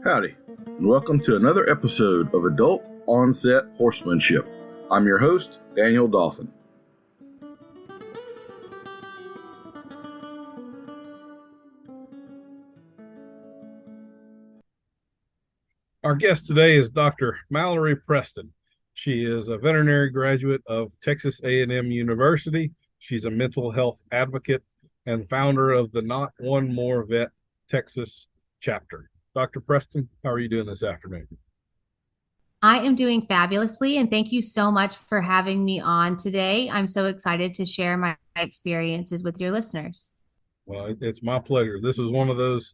Howdy, and welcome to another episode of Adult Onset Horsemanship. I'm your host, Daniel Dolphin. Our guest today is Dr. Mallory Preston. She is a veterinary graduate of Texas A&M University. She's a mental health advocate and founder of the Not One More Vet Texas Chapter. Dr. Preston, how are you doing this afternoon? I am doing fabulously, and thank you so much for having me on today. I'm so excited to share my experiences with your listeners. Well, it's my pleasure. This is one of those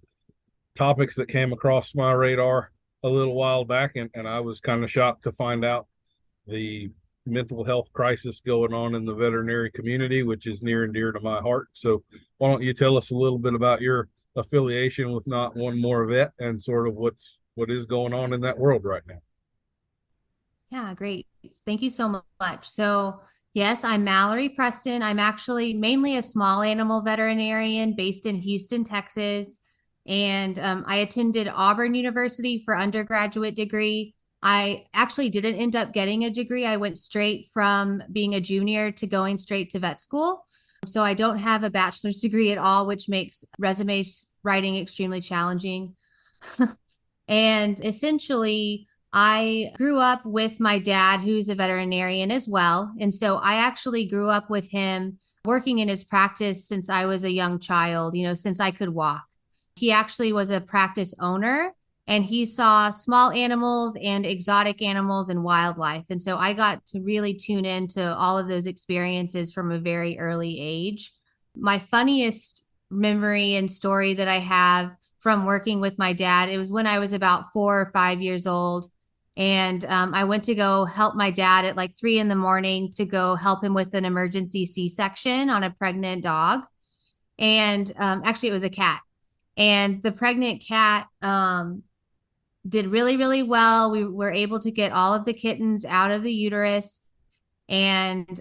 topics that came across my radar a little while back, and I was kind of shocked to find out the mental health crisis going on in the veterinary community, which is near and dear to my heart. So why don't you tell us a little bit about your affiliation with Not One More Vet and sort of what is going on in that world right now? Yeah, great. Thank you so much. So yes, I'm Mallory Preston. I'm actually mainly a small animal veterinarian based in Houston, Texas. And I attended Auburn University for undergraduate degree. I actually didn't end up getting a degree. I went straight from being a junior to going straight to vet school. So I don't have a bachelor's degree at all, which makes resume writing extremely challenging. And essentially, I grew up with my dad, who's a veterinarian as well. And so I actually grew up with him working in his practice since I was a young child, since I could walk. He actually was a practice owner, and he saw small animals and exotic animals and wildlife. And so I got to really tune into all of those experiences from a very early age. My funniest memory and story that I have from working with my dad, it was when I was about 4 or 5 years old. And I went to go help my dad at like 3 a.m. to go help him with an emergency C-section on a pregnant dog. And actually, it was a cat. And the pregnant cat did really, really well. We were able to get all of the kittens out of the uterus. And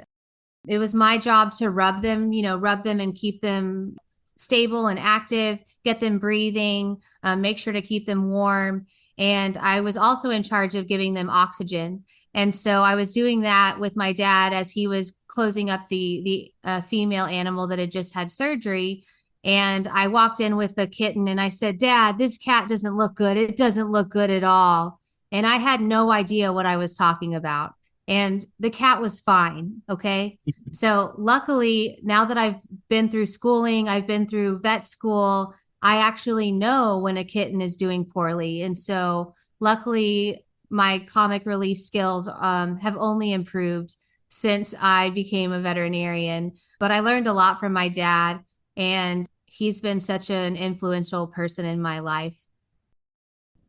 it was my job to rub them and keep them stable and active, get them breathing, make sure to keep them warm. And I was also in charge of giving them oxygen. And so I was doing that with my dad as he was closing up the female animal that had just had surgery. And I walked in with the kitten and I said, "Dad, this cat doesn't look good. It doesn't look good at all." And I had no idea what I was talking about. And the cat was fine. Okay. So luckily, now that I've been through schooling, I've been through vet school, I actually know when a kitten is doing poorly. And so luckily, my comic relief skills have only improved since I became a veterinarian. But I learned a lot from my dad, and he's been such an influential person in my life.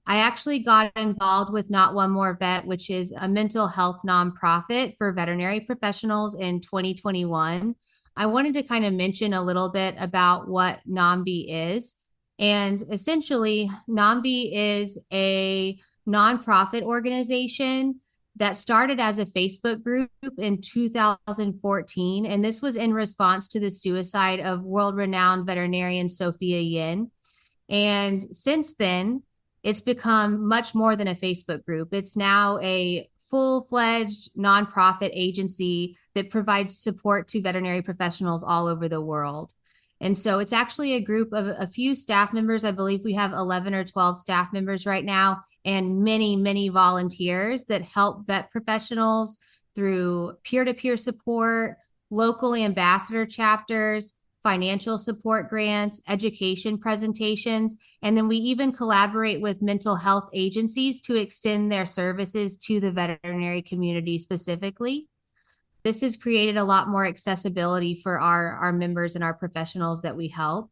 I actually got involved with Not One More Vet, which is a mental health nonprofit for veterinary professionals in 2021. I wanted to kind of mention a little bit about what NOMV is. And essentially, NOMV is a nonprofit organization that started as a Facebook group in 2014. And this was in response to the suicide of world-renowned veterinarian Sophia Yin. And since then, it's become much more than a Facebook group. It's now a full-fledged nonprofit agency that provides support to veterinary professionals all over the world. And so it's actually a group of a few staff members. I believe we have 11 or 12 staff members right now, and many, many volunteers that help vet professionals through peer-to-peer support, local ambassador chapters, financial support grants, education presentations, and then we even collaborate with mental health agencies to extend their services to the veterinary community specifically. This has created a lot more accessibility for our members and our professionals that we help.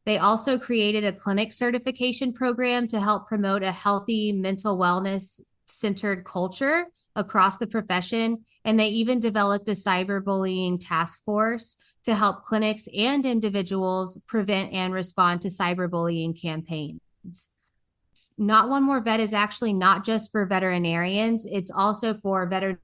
They also created a clinic certification program to help promote a healthy mental wellness centered culture across the profession. And they even developed a cyberbullying task force to help clinics and individuals prevent and respond to cyberbullying campaigns. Not One More Vet is actually not just for veterinarians. It's also for veterinary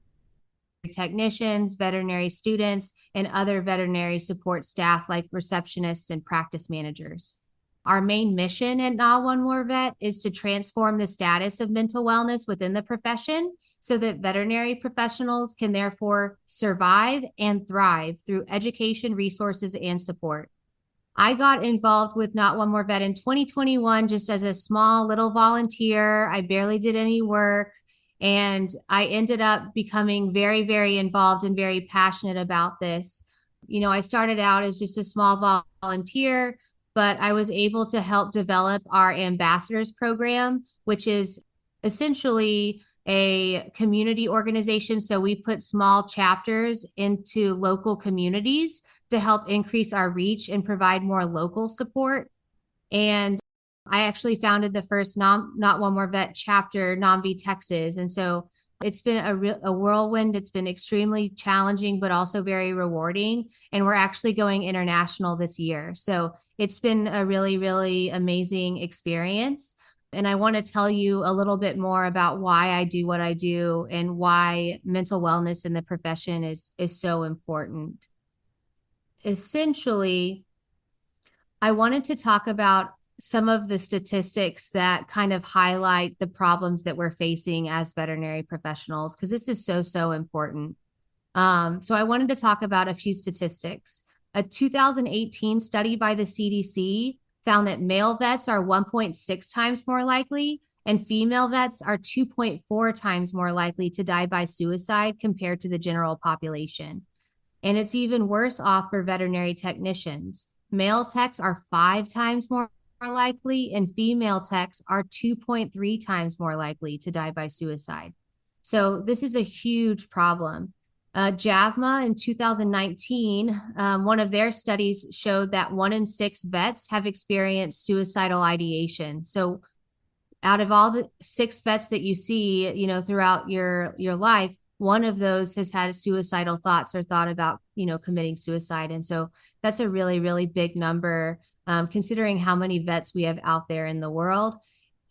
technicians, veterinary students, and other veterinary support staff like receptionists and practice managers. Our main mission at Not One More Vet is to transform the status of mental wellness within the profession so that veterinary professionals can therefore survive and thrive through education, resources, and support. I got involved with Not One More Vet in 2021 just as a small little volunteer. I barely did any work. And I ended up becoming very, very involved and very passionate about this. You know, I started out as just a small volunteer, but I was able to help develop our ambassadors program, which is essentially a community organization. So we put small chapters into local communities to help increase our reach and provide more local support. And I actually founded the first Not One More Vet chapter, NOMV Texas. And so it's been a whirlwind. It's been extremely challenging, but also very rewarding. And we're actually going international this year. So it's been a really, really amazing experience. And I want to tell you a little bit more about why I do what I do and why mental wellness in the profession is so important. Essentially, I wanted to talk about some of the statistics that kind of highlight the problems that we're facing as veterinary professionals, because this is so important. So I wanted to talk about a few statistics. A 2018 study by the CDC found that male vets are 1.6 times more likely and female vets are 2.4 times more likely to die by suicide compared to the general population. And it's even worse off for veterinary technicians. Male techs are 5 times more likely, and female techs are 2.3 times more likely to die by suicide. So this is a huge problem. JAVMA in 2019, one of their studies showed that 1 in 6 vets have experienced suicidal ideation. So out of all the 6 vets that you see, you know, throughout your life, one of those has had suicidal thoughts or thought about, you know, committing suicide. And so that's a really, really big number, considering how many vets we have out there in the world.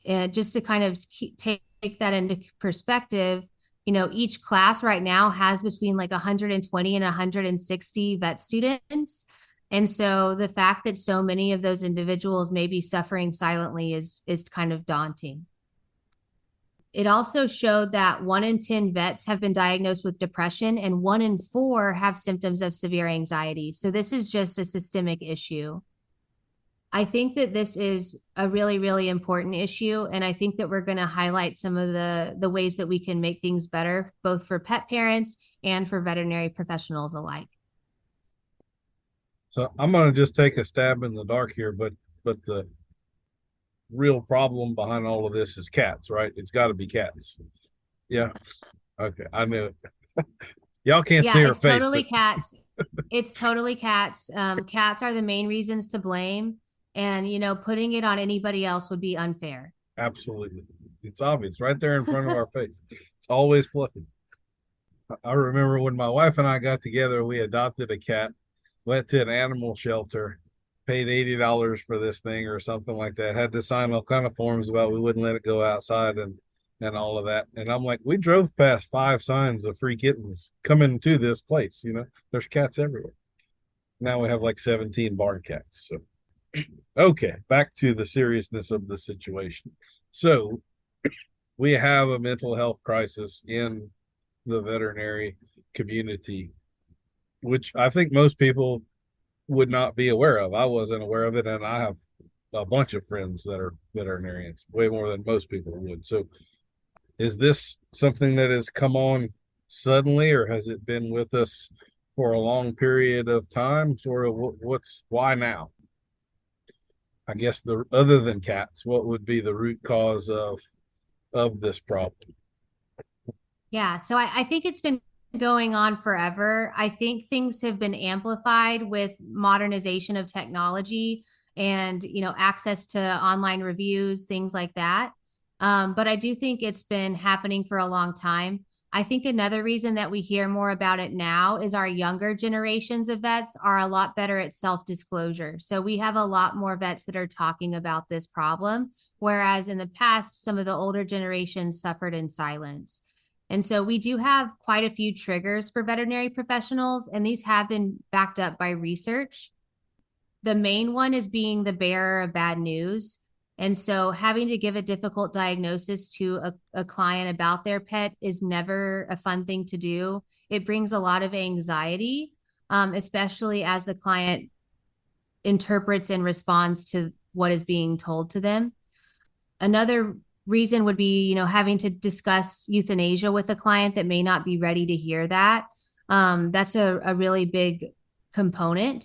And just to kind of take that into perspective, you know, each class right now has between like 120 and 160 vet students. And so the fact that so many of those individuals may be suffering silently is kind of daunting. It also showed that 1 in 10 vets have been diagnosed with depression and 1 in 4 have symptoms of severe anxiety. So this is just a systemic issue. I think that this is a really, really important issue. And I think that we're going to highlight some of the ways that we can make things better, both for pet parents and for veterinary professionals alike. So I'm going to just take a stab in the dark here, but the real problem behind all of this is cats, right? It's got to be cats. Yeah. Okay. I knew it. Y'all can't see her it's face. Totally cats. It's totally cats. Cats are the main reasons to blame. And, you know, putting it on anybody else would be unfair. Absolutely. It's obvious right there in front of our face. It's always fluffy. I remember when my wife and I got together, we adopted a cat, went to an animal shelter, paid $80 for this thing or something like that, had to sign all kind of forms about we wouldn't let it go outside and all of that. And I'm like, we drove past 5 signs of free kittens coming to this place. You know, there's cats everywhere. Now we have like 17 barn cats. So, okay, back to the seriousness of the situation. So we have a mental health crisis in the veterinary community, which I think most people would not be aware of. I wasn't aware of it, and I have a bunch of friends that are veterinarians, way more than most people would. So is this something that has come on suddenly, or has it been with us for a long period of time? Sort of why now? I guess other than cats, what would be the root cause of this problem? Yeah, so I think it's been going on forever. I think things have been amplified with modernization of technology and, you know, access to online reviews, things like that. But I do think it's been happening for a long time. I think another reason that we hear more about it now is our younger generations of vets are a lot better at self-disclosure. So we have a lot more vets that are talking about this problem, whereas in the past, some of the older generations suffered in silence. And so we do have quite a few triggers for veterinary professionals, and these have been backed up by research. The main one is being the bearer of bad news. And so having to give a difficult diagnosis to a client about their pet is never a fun thing to do. It brings a lot of anxiety, especially as the client interprets and responds to what is being told to them. Another reason would be, having to discuss euthanasia with a client that may not be ready to hear that. That's a really big component.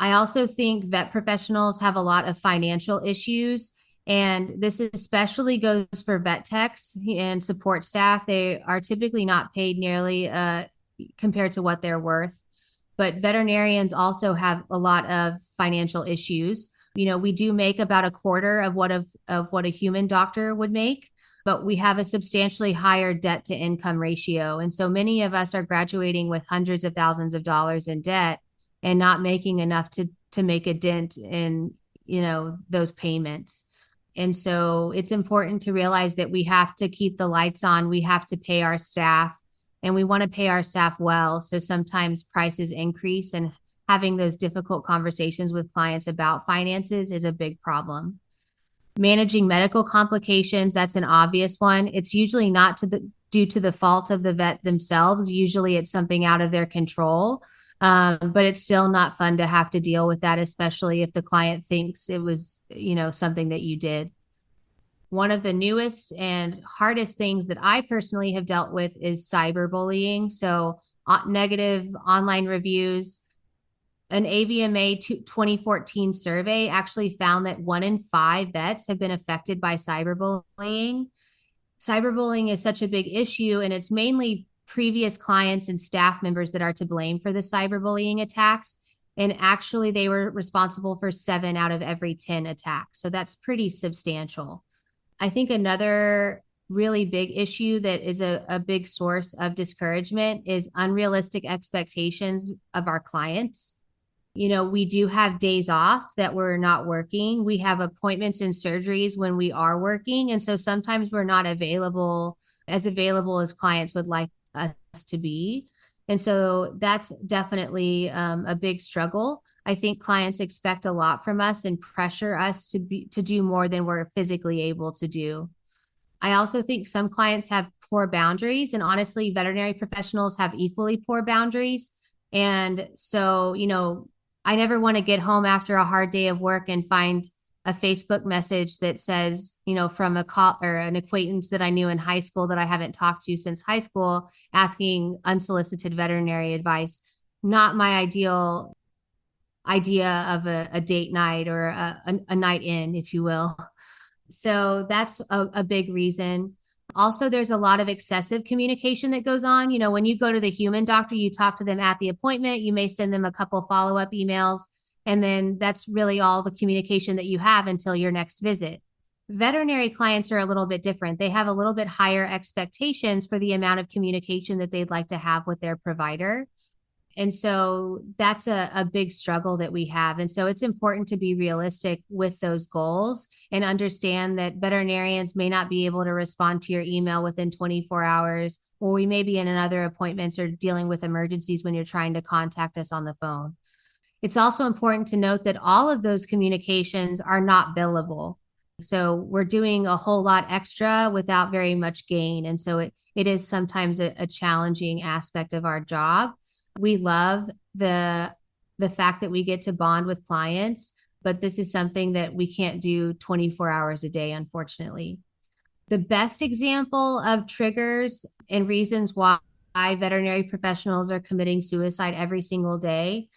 I also think vet professionals have a lot of financial issues, and this especially goes for vet techs and support staff. They are typically not paid nearly compared to what they're worth. But veterinarians also have a lot of financial issues. We do make about a quarter of what a human doctor would make, but we have a substantially higher debt to income ratio. And so many of us are graduating with hundreds of thousands of dollars in debt and not making enough to make a dent in, those payments. And so it's important to realize that we have to keep the lights on. We have to pay our staff, and we want to pay our staff well. So sometimes prices increase, and having those difficult conversations with clients about finances is a big problem. Managing medical complications, that's an obvious one. It's usually not due to the fault of the vet themselves. Usually it's something out of their control. But it's still not fun to have to deal with that, especially if the client thinks it was, something that you did. One of the newest and hardest things that I personally have dealt with is cyberbullying. So negative online reviews. An AVMA 2014 survey actually found that 1 in 5 vets have been affected by cyberbullying. Cyberbullying is such a big issue, and it's mainly previous clients and staff members that are to blame for the cyberbullying attacks. And actually, they were responsible for 7 out of every 10 attacks. So that's pretty substantial. I think another really big issue that is a big source of discouragement is unrealistic expectations of our clients. We do have days off that we're not working. We have appointments and surgeries when we are working. And so sometimes we're not available as clients would like us to be. And so that's definitely a big struggle. I think clients expect a lot from us and pressure us to do more than we're physically able to do. I also think some clients have poor boundaries, and honestly, veterinary professionals have equally poor boundaries. And so, I never want to get home after a hard day of work and find a Facebook message that says, from a call or an acquaintance that I knew in high school that I haven't talked to since high school, asking unsolicited veterinary advice. Not my ideal idea of a date night or a night in, if you will. So that's a big reason. Also, there's a lot of excessive communication that goes on. When you go to the human doctor, you talk to them at the appointment. You may send them a couple follow-up emails, and then that's really all the communication that you have until your next visit. Veterinary clients are a little bit different. They have a little bit higher expectations for the amount of communication that they'd like to have with their provider. And so that's a big struggle that we have. And so it's important to be realistic with those goals and understand that veterinarians may not be able to respond to your email within 24 hours, or we may be in another appointments or dealing with emergencies when you're trying to contact us on the phone. It's also important to note that all of those communications are not billable. So we're doing a whole lot extra without very much gain. And so it is sometimes a challenging aspect of our job. We love the fact that we get to bond with clients, but this is something that we can't do 24 hours a day, unfortunately. The best example of triggers and reasons why veterinary professionals are committing suicide every single day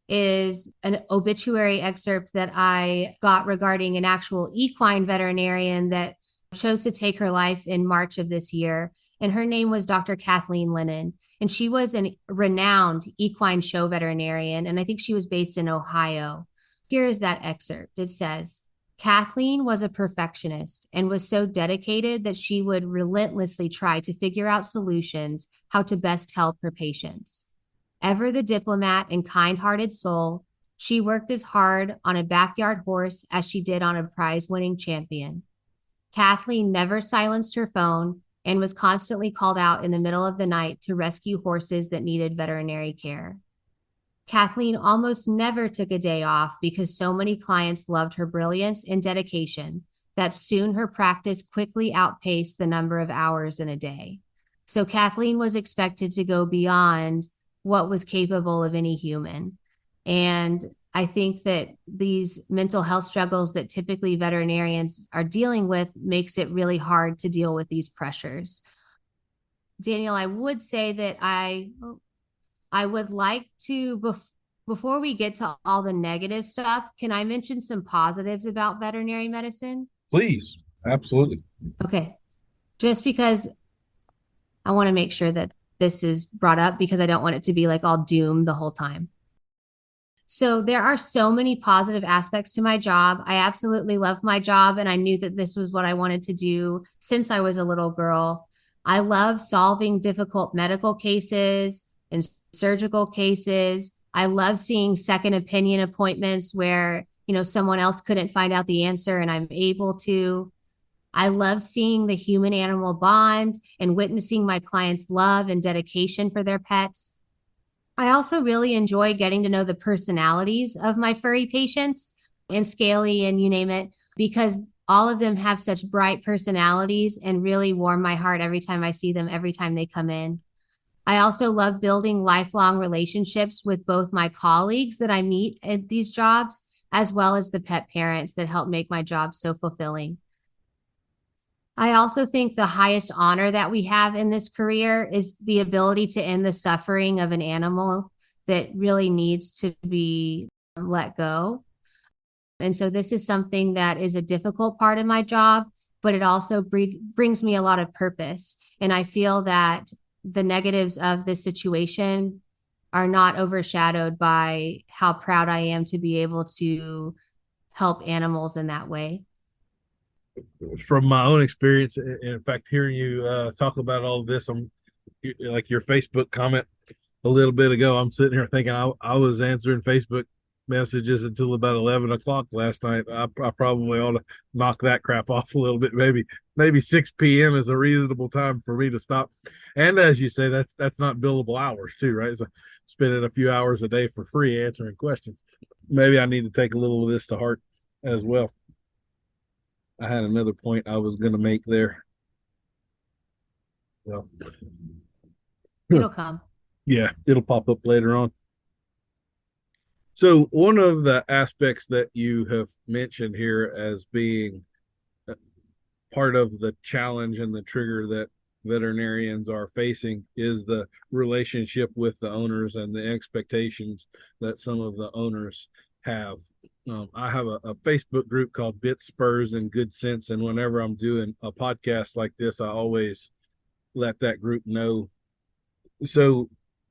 is an obituary excerpt that I got regarding an actual equine veterinarian that chose to take her life in March of this year. And her name was Dr. Kathleen Lennon. And she was a renowned equine show veterinarian. And I think she was based in Ohio. Here is that excerpt. It says, Kathleen was a perfectionist and was so dedicated that she would relentlessly try to figure out solutions how to best help her patients. Ever the diplomat and kind-hearted soul, she worked as hard on a backyard horse as she did on a prize-winning champion. Kathleen never silenced her phone and was constantly called out in the middle of the night to rescue horses that needed veterinary care. Kathleen almost never took a day off because so many clients loved her brilliance and dedication that soon her practice quickly outpaced the number of hours in a day. So Kathleen was expected to go beyond what was capable of any human. And I think that these mental health struggles that typically veterinarians are dealing with makes it really hard to deal with these pressures. Daniel, I would say that I would like to, before we get to all the negative stuff, can I mention some positives about veterinary medicine? Please, absolutely. Okay. Just because I want to make sure that this is brought up because I don't want it to be like all doom the whole time. So there are so many positive aspects to my job. I absolutely love my job, and I knew that this was what I wanted to do since I was a little girl. I love solving difficult medical cases and surgical cases. I love seeing second opinion appointments where, someone else couldn't find out the answer and I'm able to. I love seeing the human animal bond and witnessing my clients' love and dedication for their pets. I also really enjoy getting to know the personalities of my furry patients and scaly and you name it, because all of them have such bright personalities and really warm my heart every time I see them, every time they come in. I also love building lifelong relationships with both my colleagues that I meet at these jobs, as well as the pet parents that help make my job so fulfilling. I also think the highest honor that we have in this career is the ability to end the suffering of an animal that really needs to be let go. And so this is something that is a difficult part of my job, but it also brings me a lot of purpose. And I feel that the negatives of this situation are not overshadowed by how proud I am to be able to help animals in that way. From my own experience, in fact, hearing you talk about all of this, I'm like your Facebook comment a little bit ago. I'm sitting here thinking I was answering Facebook messages until about 11 o'clock last night. I probably ought to knock that crap off a little bit. Maybe 6 p.m. is a reasonable time for me to stop. And as you say, that's not billable hours too, right? So spending a few hours a day for free answering questions. Maybe I need to take a little of this to heart as well. I had another point I was going to make there. Well, It'll come. yeah, it'll pop up later on. So one of the aspects that you have mentioned here as being part of the challenge and the trigger that veterinarians are facing is the relationship with the owners and the expectations that some of the owners have. I have a Facebook group called Bit Spurs and Good Sense, and whenever I'm doing a podcast like this, I always let that group know. So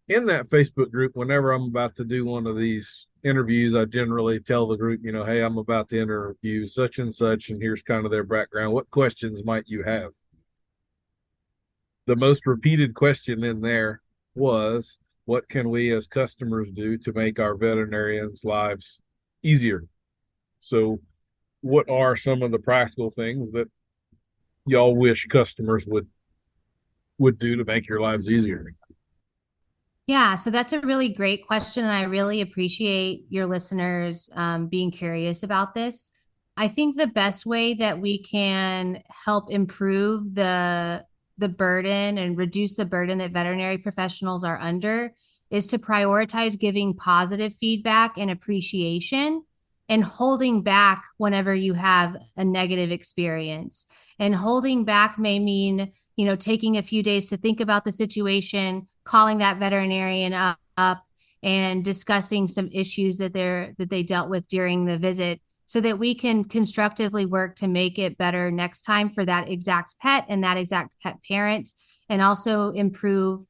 in that Facebook group, whenever I'm about to do one of these interviews, I generally tell the group, hey, I'm about to interview such and such, and here's kind of their background. What questions might you have? The most repeated question in there was, what can we as customers do to make our veterinarians' lives easier? So what are some of the practical things that y'all wish customers would do to make your lives easier? Yeah, so that's a really great question. And I really appreciate your listeners being curious about this. I think the best way that we can help improve the burden and reduce the burden that veterinary professionals are under is to prioritize giving positive feedback and appreciation and holding back whenever you have a negative experience. And holding back may mean, taking a few days to think about the situation, calling that veterinarian up and discussing some issues that they dealt with during the visit so that we can constructively work to make it better next time for that exact pet and that exact pet parent, and also improve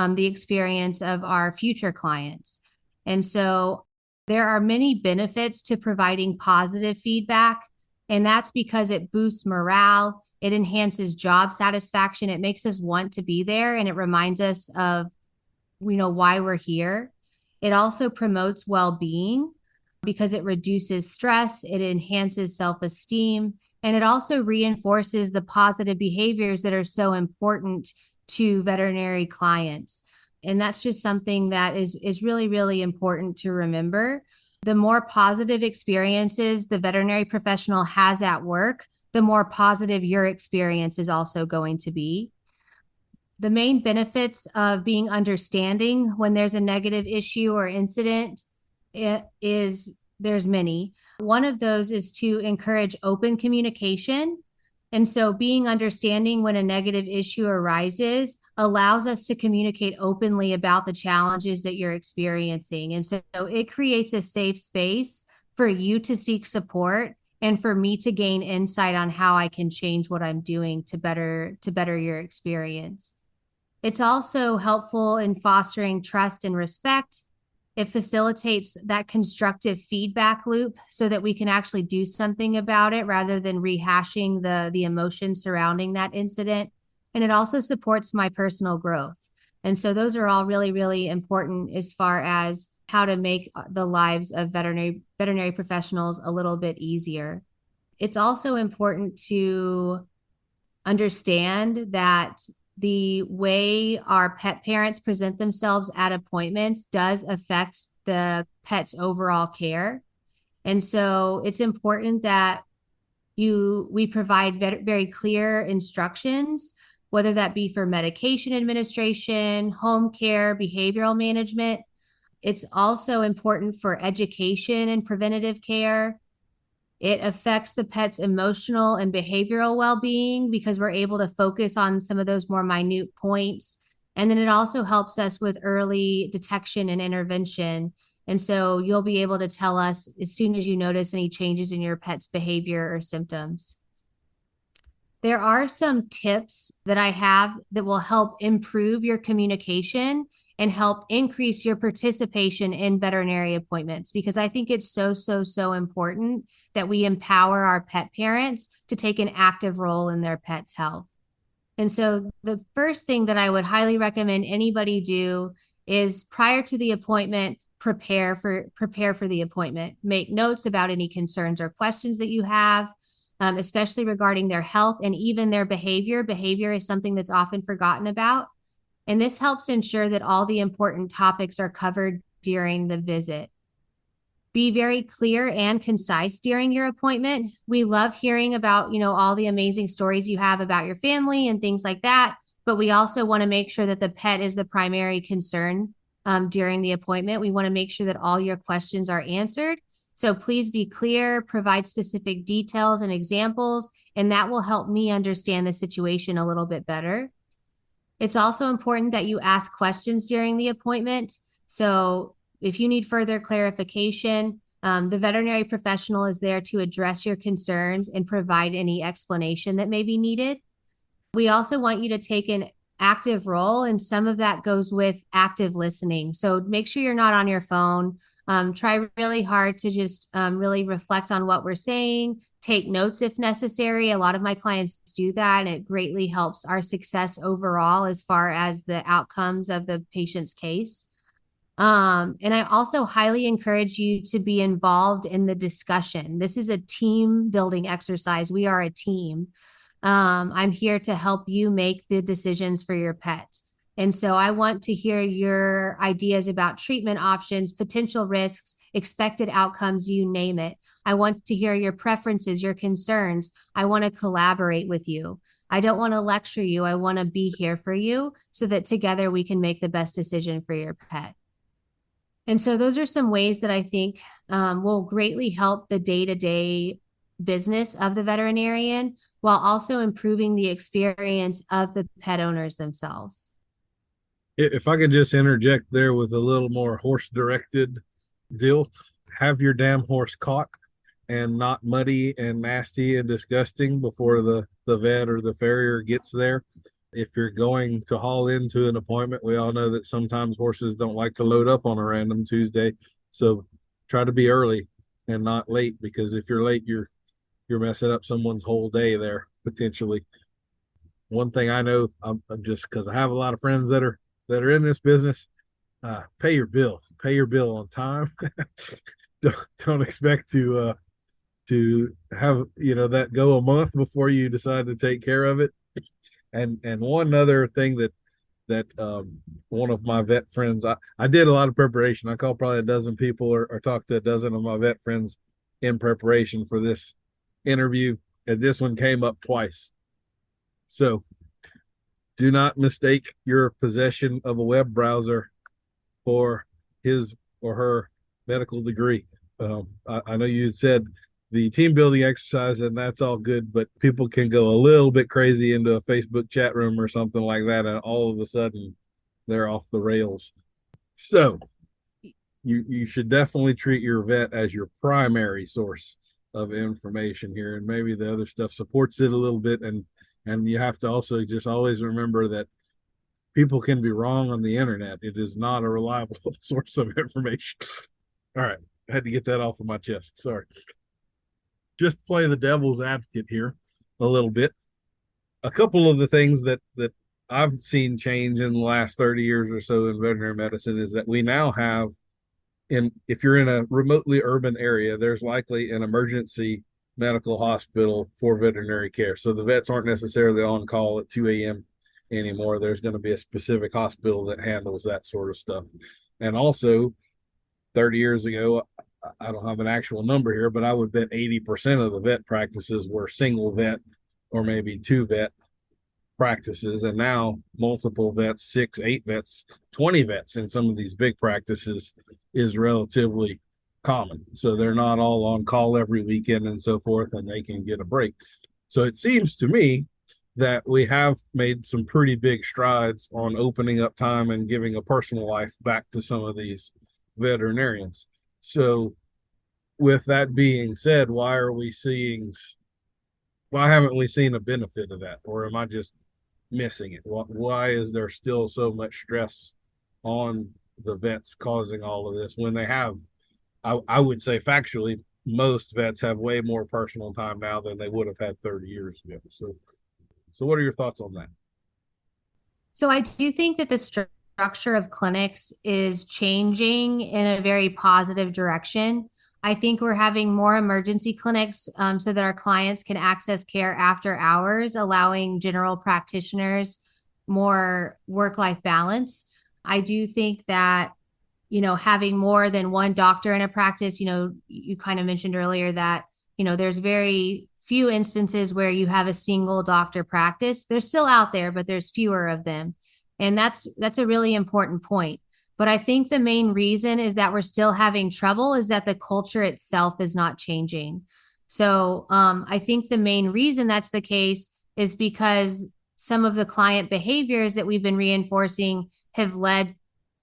the experience of our future clients. And so there are many benefits to providing positive feedback, and that's because it boosts morale, it enhances job satisfaction, it makes us want to be there, and it reminds us of, why we're here. It also promotes well-being because it reduces stress, it enhances self-esteem, and it also reinforces the positive behaviors that are so important to veterinary clients. And that's just something that is really, really important to remember. The more positive experiences the veterinary professional has at work, the more positive your experience is also going to be. The main benefits of being understanding when there's a negative issue or incident is there's many. One of those is to encourage open communication. And so being understanding when a negative issue arises allows us to communicate openly about the challenges that you're experiencing. And so it creates a safe space for you to seek support and for me to gain insight on how I can change what I'm doing to better your experience. It's also helpful in fostering trust and respect. It facilitates that constructive feedback loop so that we can actually do something about it rather than rehashing the emotions surrounding that incident. And it also supports my personal growth. And so those are all really, really important as far as how to make the lives of veterinary professionals a little bit easier. It's also important to understand that the way our pet parents present themselves at appointments does affect the pet's overall care. And so it's important that we provide very clear instructions, whether that be for medication administration, home care, behavioral management. It's also important for education and preventative care. It affects the pet's emotional and behavioral well-being because we're able to focus on some of those more minute points. And then it also helps us with early detection and intervention. And so you'll be able to tell us as soon as you notice any changes in your pet's behavior or symptoms. There are some tips that I have that will help improve your communication and help increase your participation in veterinary appointments, because I think it's so important that we empower our pet parents to take an active role in their pet's health. And so the first thing that I would highly recommend anybody do is prior to the appointment, prepare for the appointment. Make notes about any concerns or questions that you have, especially regarding their health and even their behavior. Behavior is something that's often forgotten about. And this helps ensure that all the important topics are covered during the visit. Be very clear and concise during your appointment. We love hearing about, all the amazing stories you have about your family and things like that. But we also want to make sure that the pet is the primary concern during the appointment. We want to make sure that all your questions are answered. So please be clear, provide specific details and examples, and that will help me understand the situation a little bit better. It's also important that you ask questions during the appointment. So if you need further clarification, the veterinary professional is there to address your concerns and provide any explanation that may be needed. We also want you to take an active role, and some of that goes with active listening. So make sure you're not on your phone. Try really hard to just really reflect on what we're saying. Take notes if necessary. A lot of my clients do that, and it greatly helps our success overall as far as the outcomes of the patient's case. And I also highly encourage you to be involved in the discussion. This is a team building exercise. We are a team. I'm here to help you make the decisions for your pet. And so I want to hear your ideas about treatment options, potential risks, expected outcomes, you name it. I want to hear your preferences, your concerns. I want to collaborate with you. I don't want to lecture you. I want to be here for you so that together we can make the best decision for your pet. And so those are some ways that I think will greatly help the day-to-day business of the veterinarian while also improving the experience of the pet owners themselves. If I could just interject there with a little more horse directed deal, have your damn horse caught and not muddy and nasty and disgusting before the vet or the farrier gets there. If you're going to haul into an appointment, we all know that sometimes horses don't like to load up on a random Tuesday. So try to be early and not late, because if you're late, you're messing up someone's whole day there potentially. One thing I know, I'm just because I have a lot of friends that are in this business, pay your bill on time. don't expect to have that go a month before you decide to take care of it. And one other thing that that one of my vet friends, I did a lot of preparation. I called probably a dozen people or talked to a dozen of my vet friends in preparation for this interview, and this one came up twice. So do not mistake your possession of a web browser for his or her medical degree. I know you said the team building exercise, and that's all good, but people can go a little bit crazy into a Facebook chat room or something like that, and all of a sudden they're off the rails. So you should definitely treat your vet as your primary source of information here, and maybe the other stuff supports it a little bit. And you have to also just always remember that people can be wrong on the internet. It is not a reliable source of information. All right, I had to get that off of my chest. Sorry. Just play the devil's advocate here a little bit. A couple of the things that I've seen change in the last 30 years or so in veterinary medicine is that we now have, if you're in a remotely urban area, there's likely an emergency medical hospital for veterinary care. So the vets aren't necessarily on call at 2 a.m. anymore. There's going to be a specific hospital that handles that sort of stuff. And also, 30 years ago, I don't have an actual number here, but I would bet 80% of the vet practices were single vet or maybe two vet practices. And now multiple vets, 6, 8 vets, 20 vets in some of these big practices is relatively common. So they're not all on call every weekend and so forth, and they can get a break. So it seems to me that we have made some pretty big strides on opening up time and giving a personal life back to some of these veterinarians. So with that being said, why haven't we seen a benefit of that? Or am I just missing it? Why is there still so much stress on the vets causing all of this when they have, I would say factually, most vets have way more personal time now than they would have had 30 years ago. So what are your thoughts on that? So I do think that the structure of clinics is changing in a very positive direction. I think we're having more emergency clinics so that our clients can access care after hours, allowing general practitioners more work-life balance. I do think that, having more than one doctor in a practice, you kind of mentioned earlier that, there's very few instances where you have a single doctor practice. They're still out there, but there's fewer of them. And that's a really important point. But I think the main reason is that we're still having trouble is that the culture itself is not changing. So I think the main reason that's the case is because some of the client behaviors that we've been reinforcing have led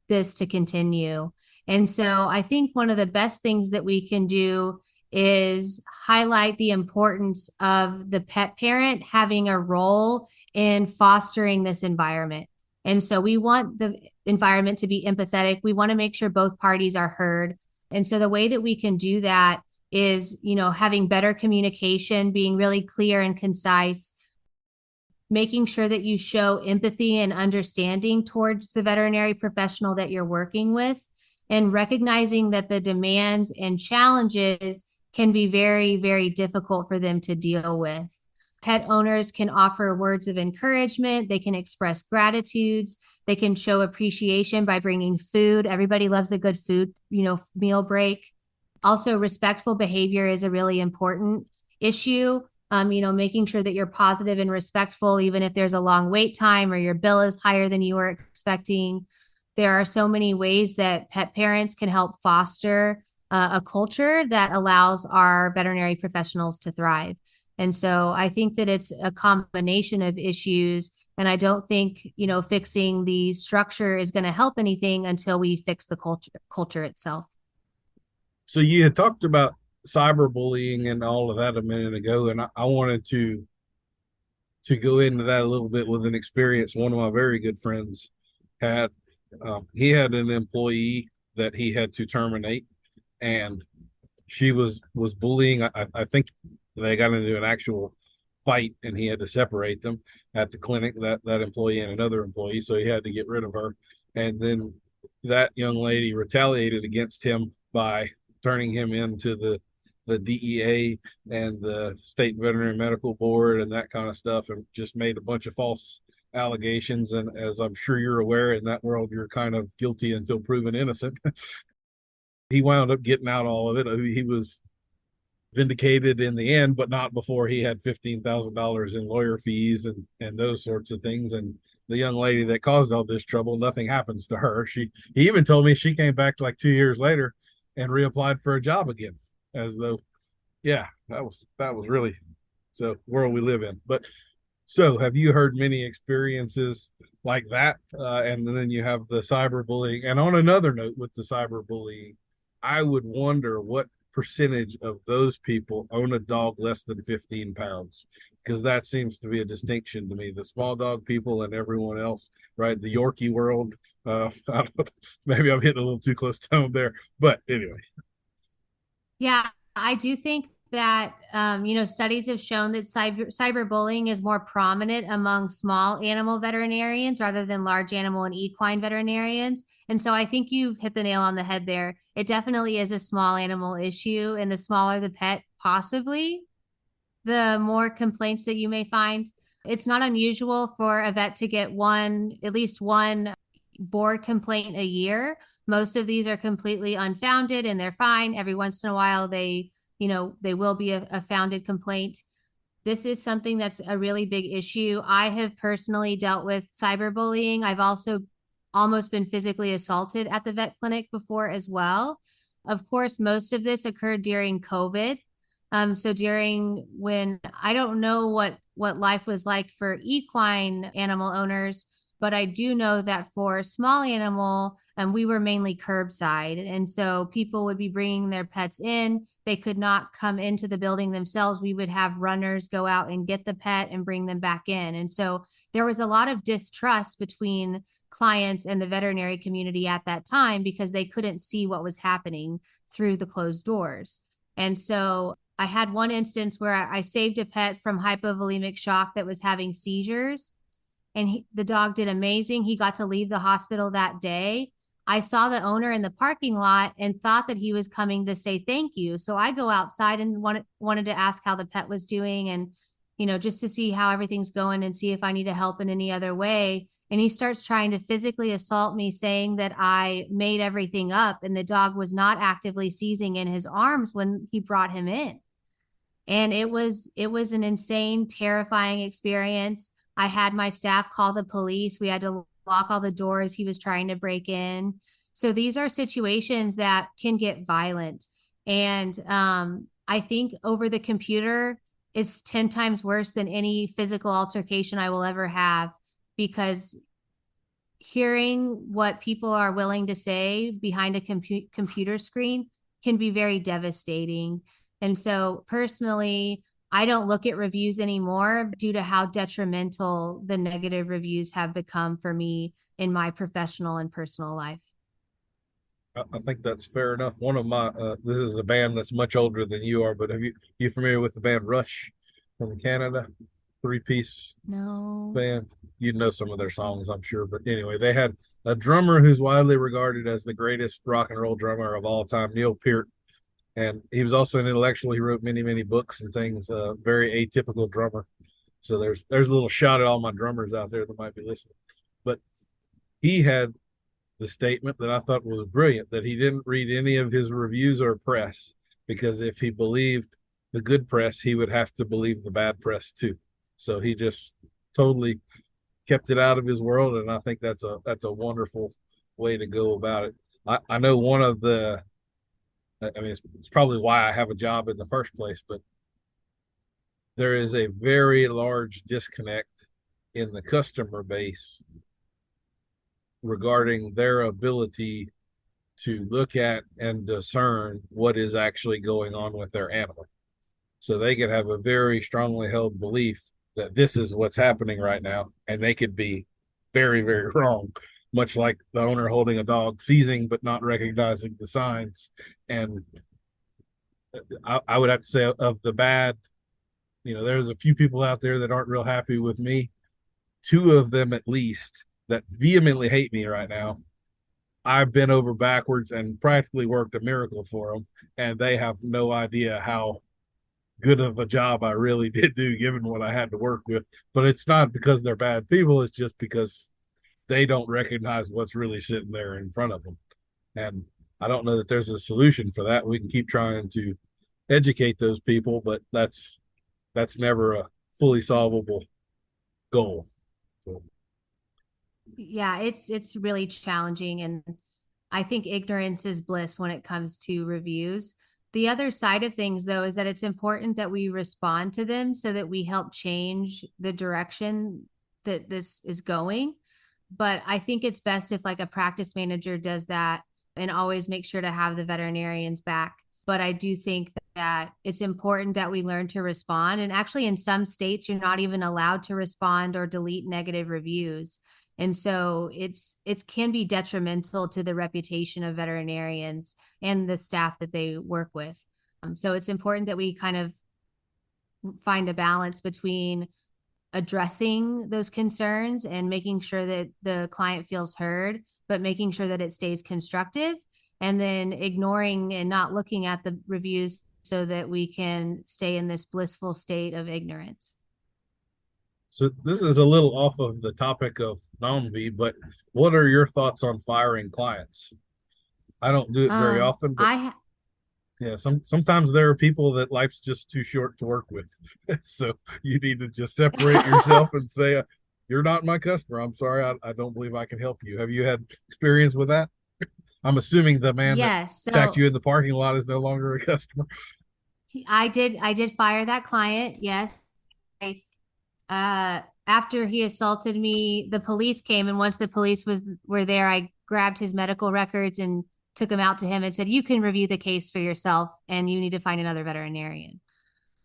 this to continue. And so I think one of the best things that we can do is highlight the importance of the pet parent having a role in fostering this environment. And so we want the environment to be empathetic. We want to make sure both parties are heard. And so the way that we can do that is, having better communication, being really clear and concise, making sure that you show empathy and understanding towards the veterinary professional that you're working with, and recognizing that the demands and challenges can be very, very difficult for them to deal with. Pet owners can offer words of encouragement. They can express gratitudes. They can show appreciation by bringing food. Everybody loves a good food, meal break. Also, respectful behavior is a really important issue. Making sure that you're positive and respectful, even if there's a long wait time or your bill is higher than you were expecting. There are so many ways that pet parents can help foster a culture that allows our veterinary professionals to thrive. And so I think that it's a combination of issues. And I don't think, fixing the structure is going to help anything until we fix the culture itself. So you had talked about cyberbullying and all of that a minute ago, and I wanted to go into that a little bit with an experience one of my very good friends had. He had an employee that he had to terminate, and she was bullying. I think they got into an actual fight, and he had to separate them at the clinic, that employee and another employee. So he had to get rid of her. And then that young lady retaliated against him by turning him into the DEA and the state veterinary medical board and that kind of stuff, and just made a bunch of false allegations. And as I'm sure you're aware, in that world, you're kind of guilty until proven innocent. He wound up getting out all of it. He was vindicated in the end, but not before he had $15,000 in lawyer fees and those sorts of things. And the young lady that caused all this trouble, nothing happens to her. He even told me she came back like 2 years later and reapplied for a job again, as though, yeah, that was really the world we live in. But so, have you heard many experiences like that? And then you have the cyberbullying. And on another note, with the cyberbullying, I would wonder what percentage of those people own a dog less than 15 pounds, because that seems to be a distinction to me. The small dog people and everyone else, right? The Yorkie world. Maybe I'm hitting a little too close to home there, but anyway. Yeah, I do think that studies have shown that cyberbullying is more prominent among small animal veterinarians rather than large animal and equine veterinarians. And so I think you've hit the nail on the head there. It definitely is a small animal issue, and the smaller the pet, possibly, the more complaints that you may find. It's not unusual for a vet to get at least one board complaint a year. Most of these are completely unfounded and they're fine. Every once in a while, they will be a founded complaint. This is something that's a really big issue. I have personally dealt with cyberbullying. I've also almost been physically assaulted at the vet clinic before as well. Of course, most of this occurred during COVID. So during when I don't know what life was like for equine animal owners, but I do know that for small animal, we were mainly curbside. And so people would be bringing their pets in. They could not come into the building themselves. We would have runners go out and get the pet and bring them back in. And so there was a lot of distrust between clients and the veterinary community at that time because they couldn't see what was happening through the closed doors. And so I had one instance where I saved a pet from hypovolemic shock that was having seizures, and the dog did amazing. He got to leave the hospital that day. I saw the owner in the parking lot and thought that he was coming to say thank you. So I go outside and wanted to ask how the pet was doing and, just to see how everything's going and see if I need to help in any other way. And he starts trying to physically assault me, saying that I made everything up and the dog was not actively seizing in his arms when he brought him in. And it was an insane, terrifying experience. I had my staff call the police. We had to lock all the doors. He was trying to break in. So these are situations that can get violent. And I think over the computer is 10 times worse than any physical altercation I will ever have, because hearing what people are willing to say behind a computer screen can be very devastating. And so personally, I don't look at reviews anymore due to how detrimental the negative reviews have become for me in my professional and personal life. I think that's fair enough. One of my this is a band that's much older than you are, but you familiar with the band Rush from Canada? Three-piece No. band. You'd know some of their songs, I'm sure. But anyway, they had a drummer who's widely regarded as the greatest rock and roll drummer of all time, Neil Peart. And he was also an intellectual. He wrote many, many books and things. Very atypical drummer. So there's a little shot at all my drummers out there that might be listening. But he had the statement that I thought was brilliant, that he didn't read any of his reviews or press, because if he believed the good press, he would have to believe the bad press too. So he just totally kept it out of his world, and I think that's a wonderful way to go about it. I know one of the, I mean, it's probably why I have a job in the first place, but there is a very large disconnect in the customer base regarding their ability to look at and discern what is actually going on with their animal. So they could have a very strongly held belief that this is what's happening right now, and they could be very, very wrong, much like the owner holding a dog seizing but not recognizing the signs. And I would have to say, of the bad, there's a few people out there that aren't real happy with me. Two of them at least that vehemently hate me right now, I've been over backwards and practically worked a miracle for them, and they have no idea how good of a job I really did do given what I had to work with. But it's not because they're bad people, it's just because they don't recognize what's really sitting there in front of them. And I don't know that there's a solution for that. We can keep trying to educate those people, but that's never a fully solvable goal. So, Yeah, it's really challenging, and I think ignorance is bliss when it comes to reviews. The other side of things, though, is that it's important that we respond to them so that we help change the direction that this is going. But I think it's best if like a practice manager does that and always make sure to have the veterinarians back. But I do think that it's important that we learn to respond. And actually, in some states, you're not even allowed to respond or delete negative reviews. And so it can be detrimental to the reputation of veterinarians and the staff that they work with. So it's important that we kind of find a balance between addressing those concerns and making sure that the client feels heard, but making sure that it stays constructive, and then ignoring and not looking at the reviews so that we can stay in this blissful state of ignorance. so this is a little off of the topic of NOMV, but what are your thoughts on firing clients? I don't do it very often, but I yeah, sometimes there are people that life's just too short to work with. So you need to just separate yourself and say, "You're not my customer. I'm sorry. I don't believe I can help you." Have you had experience with that? I'm assuming the man that yes, attacked so you in the parking lot is no longer a customer. I did fire that client. Yes. After he assaulted me, the police came, and once the police were there, I grabbed his medical records and took him out to him and said, "You can review the case for yourself, and you need to find another veterinarian."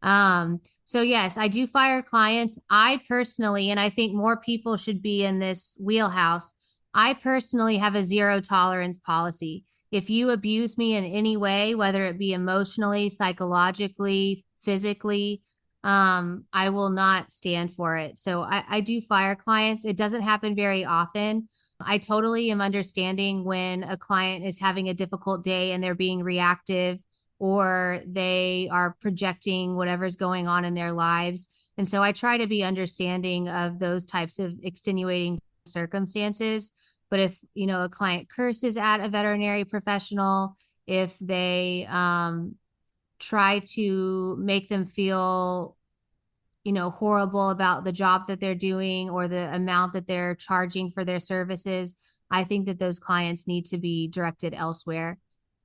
So yes, I do fire clients. I personally, and I think more people should be in this wheelhouse, I personally have a zero tolerance policy. If you abuse me in any way, whether it be emotionally, psychologically, physically, I will not stand for it. So I do fire clients. It doesn't happen very often. I totally am understanding when a client is having a difficult day and they're being reactive or they are projecting whatever's going on in their lives. And so I try to be understanding of those types of extenuating circumstances. But if, a client curses at a veterinary professional, if they try to make them feel, horrible about the job that they're doing or the amount that they're charging for their services, I think that those clients need to be directed elsewhere.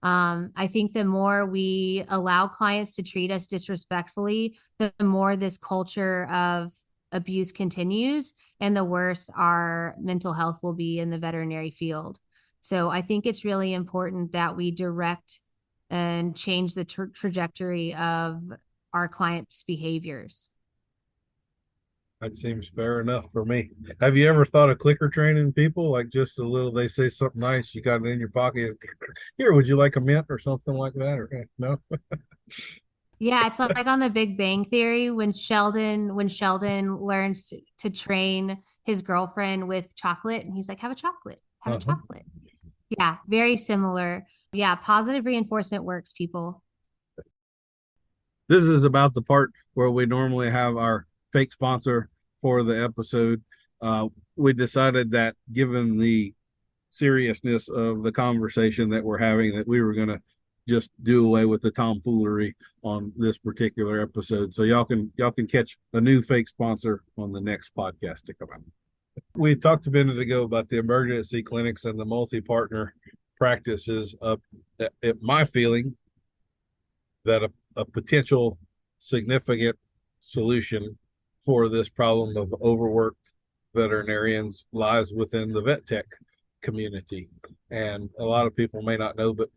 I think the more we allow clients to treat us disrespectfully, the more this culture of abuse continues and the worse our mental health will be in the veterinary field. So I think it's really important that we direct and change the trajectory of our clients' behaviors. That seems fair enough for me. Have you ever thought of clicker training people? Like just a little, they say something nice, you got it in your pocket. Here, would you like a mint or something like that? Or no? Yeah, it's like on the Big Bang Theory when Sheldon learns to train his girlfriend with chocolate, and he's like, "Have a chocolate, have a Uh-huh. chocolate." Yeah, very similar. Yeah, positive reinforcement works, people. This is about the part where we normally have our fake sponsor for the episode. We decided that given the seriousness of the conversation that we're having, that we were going to just do away with the tomfoolery on this particular episode. So y'all can catch a new fake sponsor on the next podcast to come out. We talked a minute ago about the emergency clinics and the multi-partner practices. My feeling that a potential significant solution for this problem of overworked veterinarians lies within the vet tech community. And a lot of people may not know, but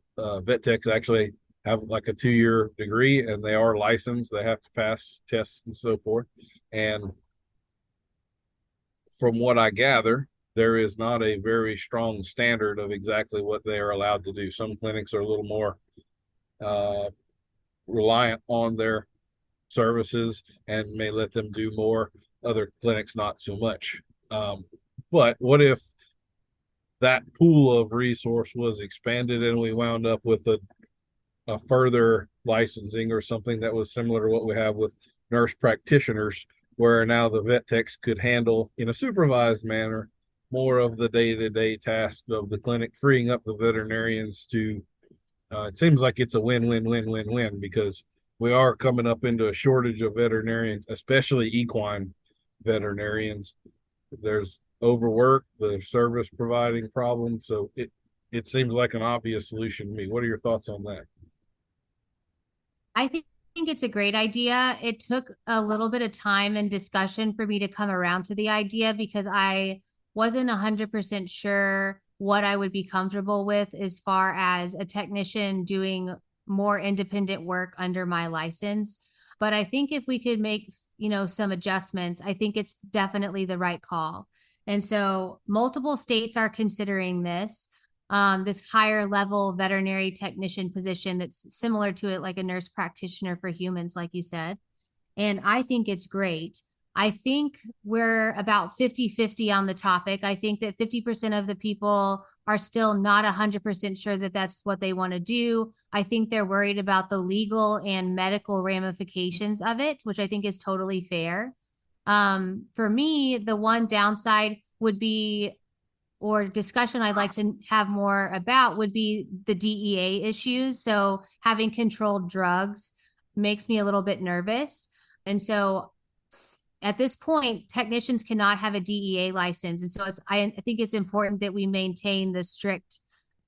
vet techs actually have like a 2-year degree and they are licensed. They have to pass tests and so forth. And from what I gather, there is not a very strong standard of exactly what they are allowed to do. Some clinics are a little more reliant on their services and may let them do more. Other clinics, not so much. But what if that pool of resource was expanded and we wound up with a further licensing or something that was similar to what we have with nurse practitioners, where now the vet techs could handle in a supervised manner more of the day-to-day tasks of the clinic, freeing up the veterinarians to it seems like it's a win-win-win-win-win because we are coming up into a shortage of veterinarians, especially equine veterinarians. There's overwork, the service providing problem. So it seems like an obvious solution to me. What are your thoughts on that? I think it's a great idea. It took a little bit of time and discussion for me to come around to the idea because I wasn't 100% sure what I would be comfortable with as far as a technician doing more independent work under my license. But I think if we could make, some adjustments, I think it's definitely the right call. And so multiple states are considering this higher level veterinary technician position that's similar to it, like a nurse practitioner for humans, like you said. And I think it's great. I think we're about 50-50 on the topic. I think that 50% of the people are still not 100% sure that that's what they want to do. I think they're worried about the legal and medical ramifications of it, which I think is totally fair. For me, the one downside would be, or discussion I'd like to have more about, would be the DEA issues. So having controlled drugs makes me a little bit nervous. And so at this point, technicians cannot have a DEA license. And so I think it's important that we maintain the strict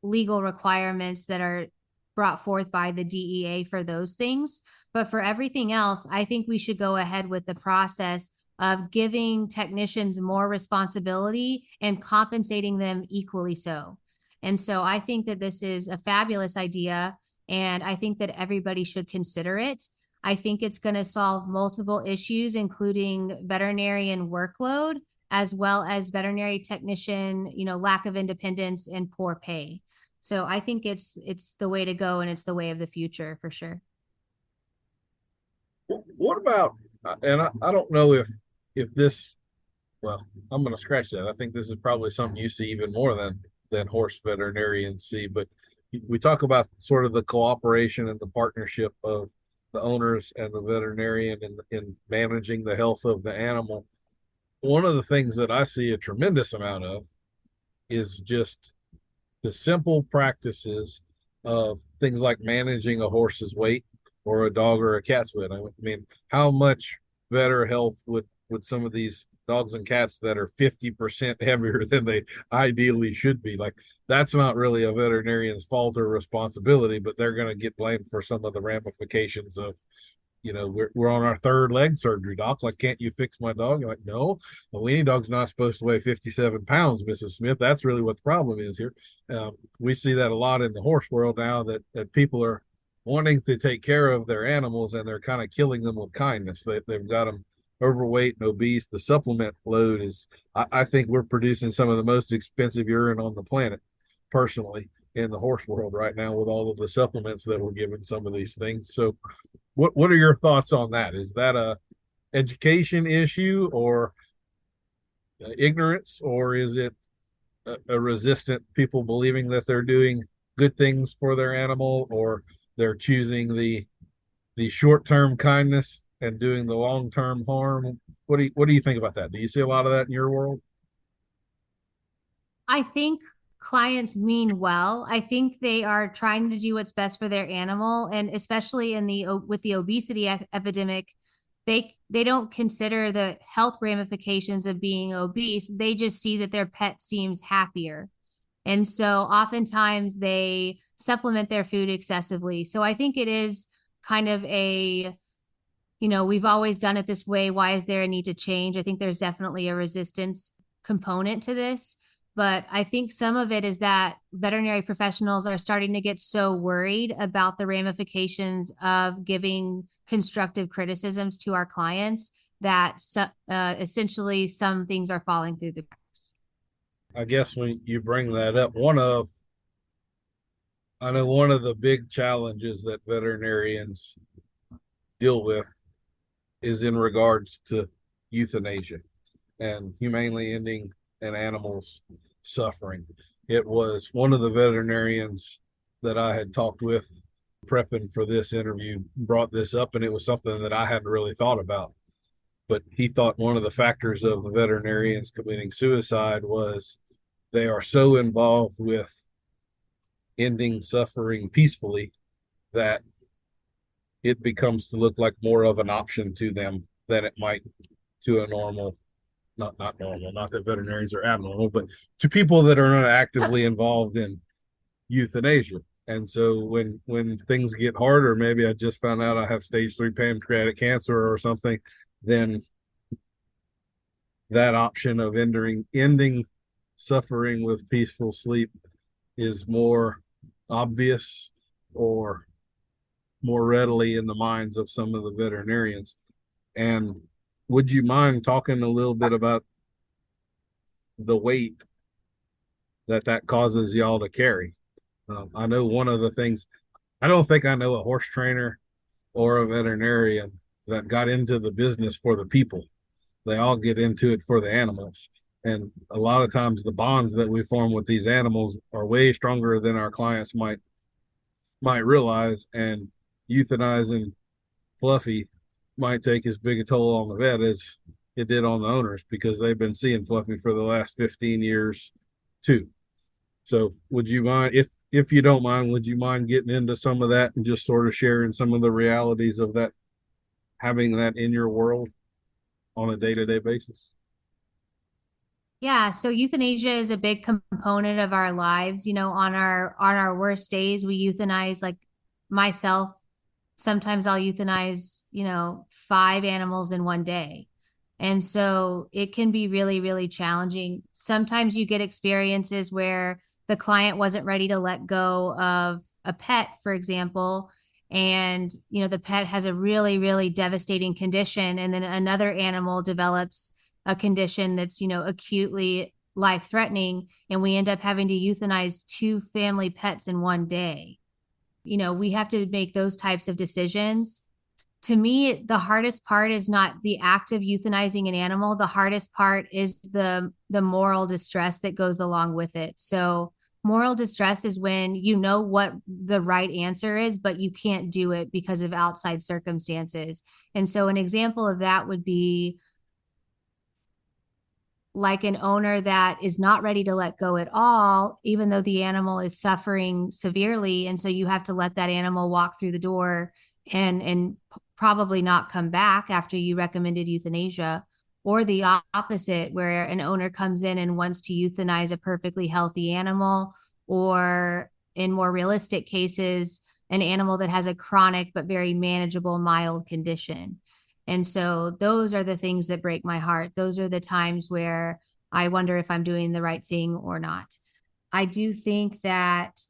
legal requirements that are brought forth by the DEA for those things. But for everything else, I think we should go ahead with the process of giving technicians more responsibility and compensating them equally so. And so I think that this is a fabulous idea, and I think that everybody should consider it. I think it's going to solve multiple issues, including veterinarian workload, as well as veterinary technician, lack of independence and poor pay. So I think it's the way to go, and it's the way of the future for sure. What about, and I don't know if this, well, I'm going to scratch that. I think this is probably something you see even more than horse veterinarians see, but we talk about sort of the cooperation and the partnership of the owners and the veterinarian in managing the health of the animal. One of the things that I see a tremendous amount of is just the simple practices of things like managing a horse's weight or a dog or a cat's weight. I mean, how much better health would some of these dogs and cats that are 50% heavier than they ideally should be? Like, that's not really a veterinarian's fault or responsibility, but they're going to get blamed for some of the ramifications of, we're on our third leg surgery, doc. Like, can't you fix my dog? You're like, no, a weenie dog's not supposed to weigh 57 pounds, Mrs. Smith. That's really what the problem is here. We see that a lot in the horse world now, that people are wanting to take care of their animals and they're kind of killing them with kindness. They've got them overweight and obese. The supplement load is, I think we're producing some of the most expensive urine on the planet, personally, in the horse world right now with all of the supplements that we're giving some of these things. So what are your thoughts on that? Is that a education issue or ignorance, or is it a resistant people believing that they're doing good things for their animal, or they're choosing the short-term kindness and doing the long-term harm? What do you think about that? Do you see a lot of that in your world? I think clients mean well. I think they are trying to do what's best for their animal, and especially with the obesity epidemic, they don't consider the health ramifications of being obese. They just see that their pet seems happier. And so oftentimes they supplement their food excessively. So I think it is kind of we've always done it this way. Why is there a need to change? I think there's definitely a resistance component to this. But I think some of it is that veterinary professionals are starting to get so worried about the ramifications of giving constructive criticisms to our clients that essentially some things are falling through the cracks. I guess when you bring that up, I know one of the big challenges that veterinarians deal with is in regards to euthanasia and humanely ending an animal's suffering. It was one of the veterinarians that I had talked with prepping for this interview brought this up, and it was something that I hadn't really thought about. But he thought one of the factors of the veterinarians committing suicide was they are so involved with ending suffering peacefully that it becomes to look like more of an option to them than it might to a normal, not normal, not that veterinarians are abnormal, but to people that are not actively involved in euthanasia. And so when things get harder, maybe I just found out I have stage 3 pancreatic cancer or something, then that option of ending suffering with peaceful sleep is more obvious or more readily in the minds of some of the veterinarians. And would you mind talking a little bit about the weight that causes y'all to carry? I know one of the things, I don't think I know a horse trainer or a veterinarian that got into the business for the people. They all get into it for the animals. And a lot of times the bonds that we form with these animals are way stronger than our clients might realize. And euthanizing Fluffy might take as big a toll on the vet as it did on the owners, because they've been seeing Fluffy for the last 15 years too. So would you mind, if you don't mind, would you mind getting into some of that and just sort of sharing some of the realities of that, having that in your world on a day-to-day basis? Yeah, so euthanasia is a big component of our lives. On our worst days, we euthanize, like myself. Sometimes I'll euthanize, 5 animals in one day. And so it can be really, really challenging. Sometimes you get experiences where the client wasn't ready to let go of a pet, for example, and, the pet has a really, really devastating condition. And then another animal develops a condition that's, acutely life-threatening. And we end up having to euthanize 2 family pets in one day. We have to make those types of decisions. To me, the hardest part is not the act of euthanizing an animal. The hardest part is the moral distress that goes along with it. So moral distress is when you know what the right answer is, but you can't do it because of outside circumstances. And so an example of that would be like an owner that is not ready to let go at all, even though the animal is suffering severely. And so you have to let that animal walk through the door and probably not come back after you recommended euthanasia, or the opposite, where an owner comes in and wants to euthanize a perfectly healthy animal, or in more realistic cases, an animal that has a chronic but very manageable mild condition. And so those are the things that break my heart. Those are the times where I wonder if I'm doing the right thing or not. I do think that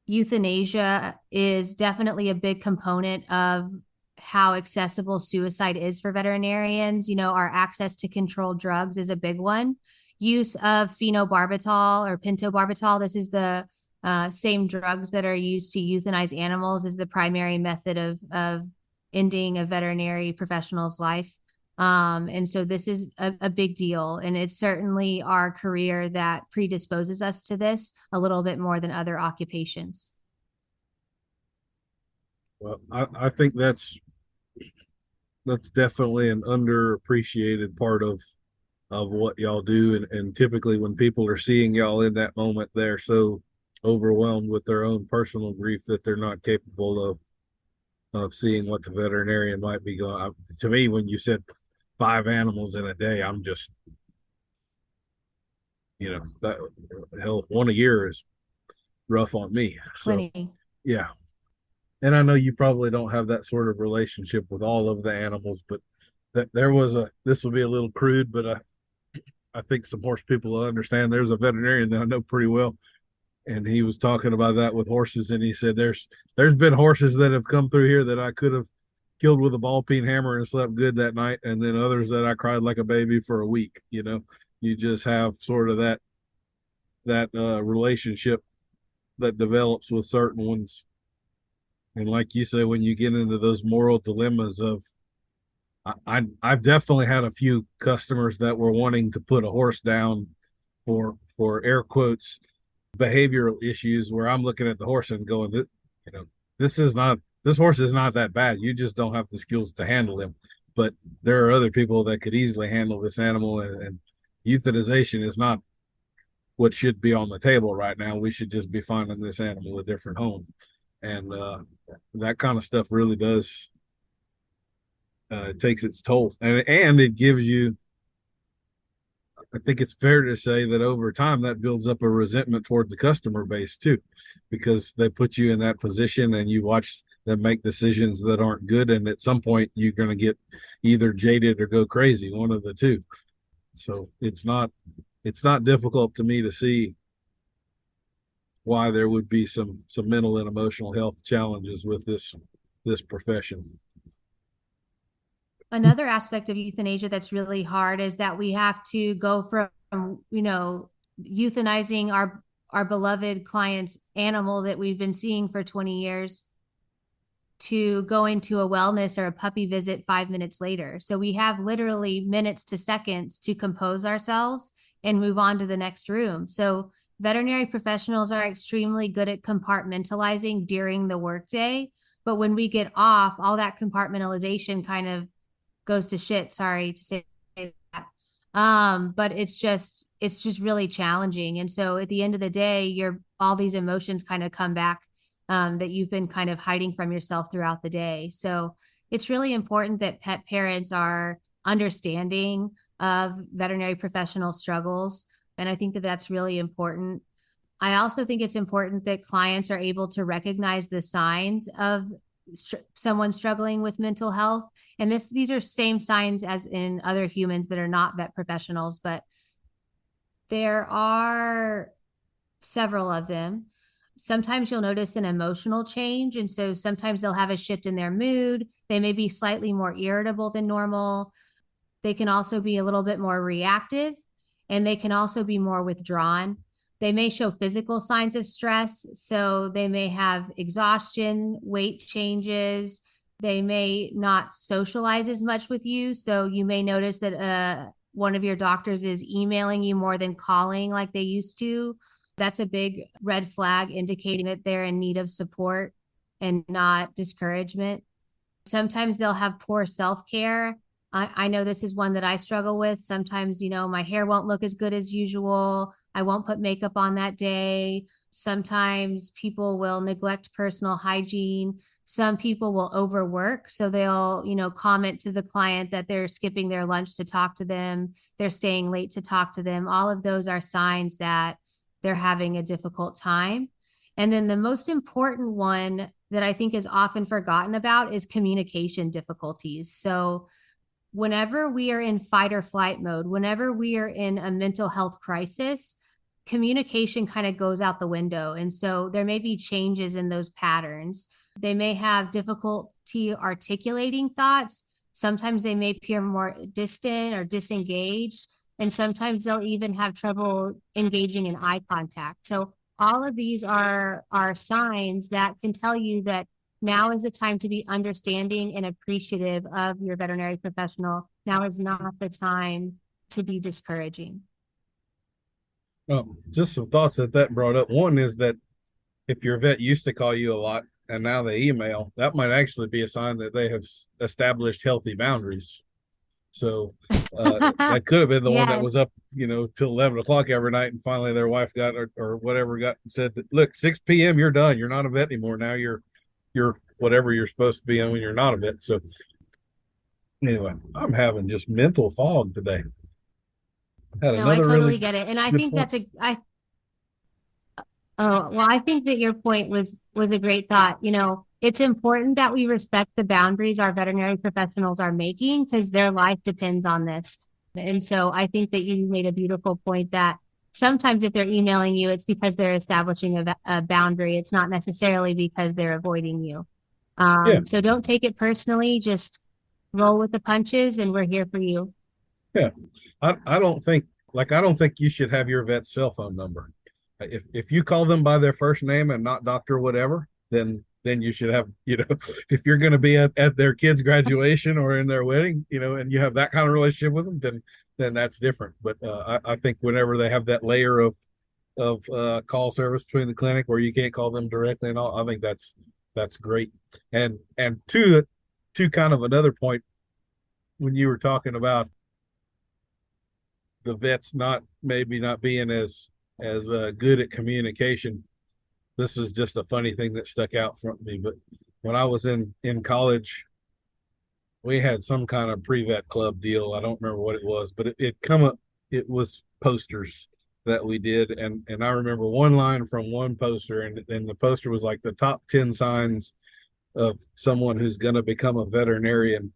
euthanasia is definitely a big component of how accessible suicide is for veterinarians. Our access to controlled drugs is a big one. Use of phenobarbital or pentobarbital, this is the same drugs that are used to euthanize animals, is the primary method of ending a veterinary professional's life. And so this is a big deal. And it's certainly our career that predisposes us to this a little bit more than other occupations. Well, I think that's definitely an underappreciated part of what y'all do. And typically when people are seeing y'all in that moment, they're so overwhelmed with their own personal grief that they're not capable of seeing what the veterinarian might be going. To me, when you said 5 animals in a day, I'm just, that hell, one a year is rough on me. Plenty. So, yeah. And I know you probably don't have that sort of relationship with all of the animals, but this will be a little crude, but I think some horse people will understand. There's a veterinarian that I know pretty well, and he was talking about that with horses, and he said there's been horses that have come through here that I could have killed with a ball peen hammer and slept good that night, and then others that I cried like a baby for a week. You just have sort of that relationship that develops with certain ones. And like you say, when you get into those moral dilemmas of, I've definitely had a few customers that were wanting to put a horse down for air quotes behavioral issues, where I'm looking at the horse and going, You know, this horse is not that bad. You just don't have the skills to handle him. But there are other people that could easily handle this animal, and euthanization is not what should be on the table right now. We should just be finding this animal a different home. And that kind of stuff really does it takes its toll, and it gives you. I think it's fair to say that over time that builds up a resentment toward the customer base too, because they put you in that position and you watch them make decisions that aren't good, and at some point you're going to get either jaded or go crazy, one of the two. So it's not difficult to me to see why there would be some mental and emotional health challenges with this profession. Another aspect of euthanasia that's really hard is that we have to go from, euthanizing our beloved client's animal that we've been seeing for 20 years to going to a wellness or a puppy visit 5 minutes later. So we have literally minutes to seconds to compose ourselves and move on to the next room. So veterinary professionals are extremely good at compartmentalizing during the workday. But when we get off, all that compartmentalization kind of goes to shit. Sorry to say that. But it's just really challenging. And so at the end of the day, all these emotions kind of come back that you've been kind of hiding from yourself throughout the day. So it's really important that pet parents are understanding of veterinary professional struggles. And I think that that's really important. I also think it's important that clients are able to recognize the signs of someone struggling with mental health. And these are same signs as in other humans that are not vet professionals, but there are several of them. Sometimes you'll notice an emotional change. And so sometimes they'll have a shift in their mood. They may be slightly more irritable than normal. They can also be a little bit more reactive, and they can also be more withdrawn. They may show physical signs of stress. So they may have exhaustion, weight changes. They may not socialize as much with you. So you may notice that one of your doctors is emailing you more than calling like they used to. That's a big red flag indicating that they're in need of support and not discouragement. Sometimes they'll have poor self-care. I know this is one that I struggle with. Sometimes, my hair won't look as good as usual. I won't put makeup on that day. Sometimes people will neglect personal hygiene. Some people will overwork. So they'll, comment to the client that they're skipping their lunch to talk to them. They're staying late to talk to them. All of those are signs that they're having a difficult time. And then the most important one that I think is often forgotten about is communication difficulties. So whenever we are in fight or flight mode, whenever we are in a mental health crisis, communication kind of goes out the window. And so there may be changes in those patterns. They may have difficulty articulating thoughts. Sometimes they may appear more distant or disengaged. And sometimes they'll even have trouble engaging in eye contact. So all of these are signs that can tell you that now is the time to be understanding and appreciative of your veterinary professional. Now is not the time to be discouraging. Just some thoughts that brought up. One is that if your vet used to call you a lot and now they email, that might actually be a sign that they have established healthy boundaries. So that could have been the one that was up, till 11 o'clock every night, and finally their wife got or whatever got and said that, look, 6 p.m. you're done. You're not a vet anymore. Now you're whatever you're supposed to be when you're not a vet. So anyway, I'm having just mental fog today. I totally get it. And I think point. I think that your point was a great thought. It's important that we respect the boundaries our veterinary professionals are making because their life depends on this. And so I think that you made a beautiful point that sometimes if they're emailing you, it's because they're establishing a boundary. It's not necessarily because they're avoiding you. So don't take it personally. Just roll with the punches, and we're here for you. Yeah. I don't think you should have your vet's cell phone number. If you call them by their first name and not Dr. Whatever, then you should have, if you're going to be at their kid's graduation or in their wedding, and you have that kind of relationship with them, then that's different. But I think whenever they have that layer of call service between the clinic where you can't call them directly and all, I think That's great. And to kind of another point, when you were talking about the vets maybe not being as good at communication, this is just a funny thing that stuck out from me. But when I was in college, we had some kind of pre-vet club deal. I don't remember what it was, but it come up. It was posters that we did, and I remember one line from one poster, and the poster was like the top 10 signs of someone who's going to become a veterinarian.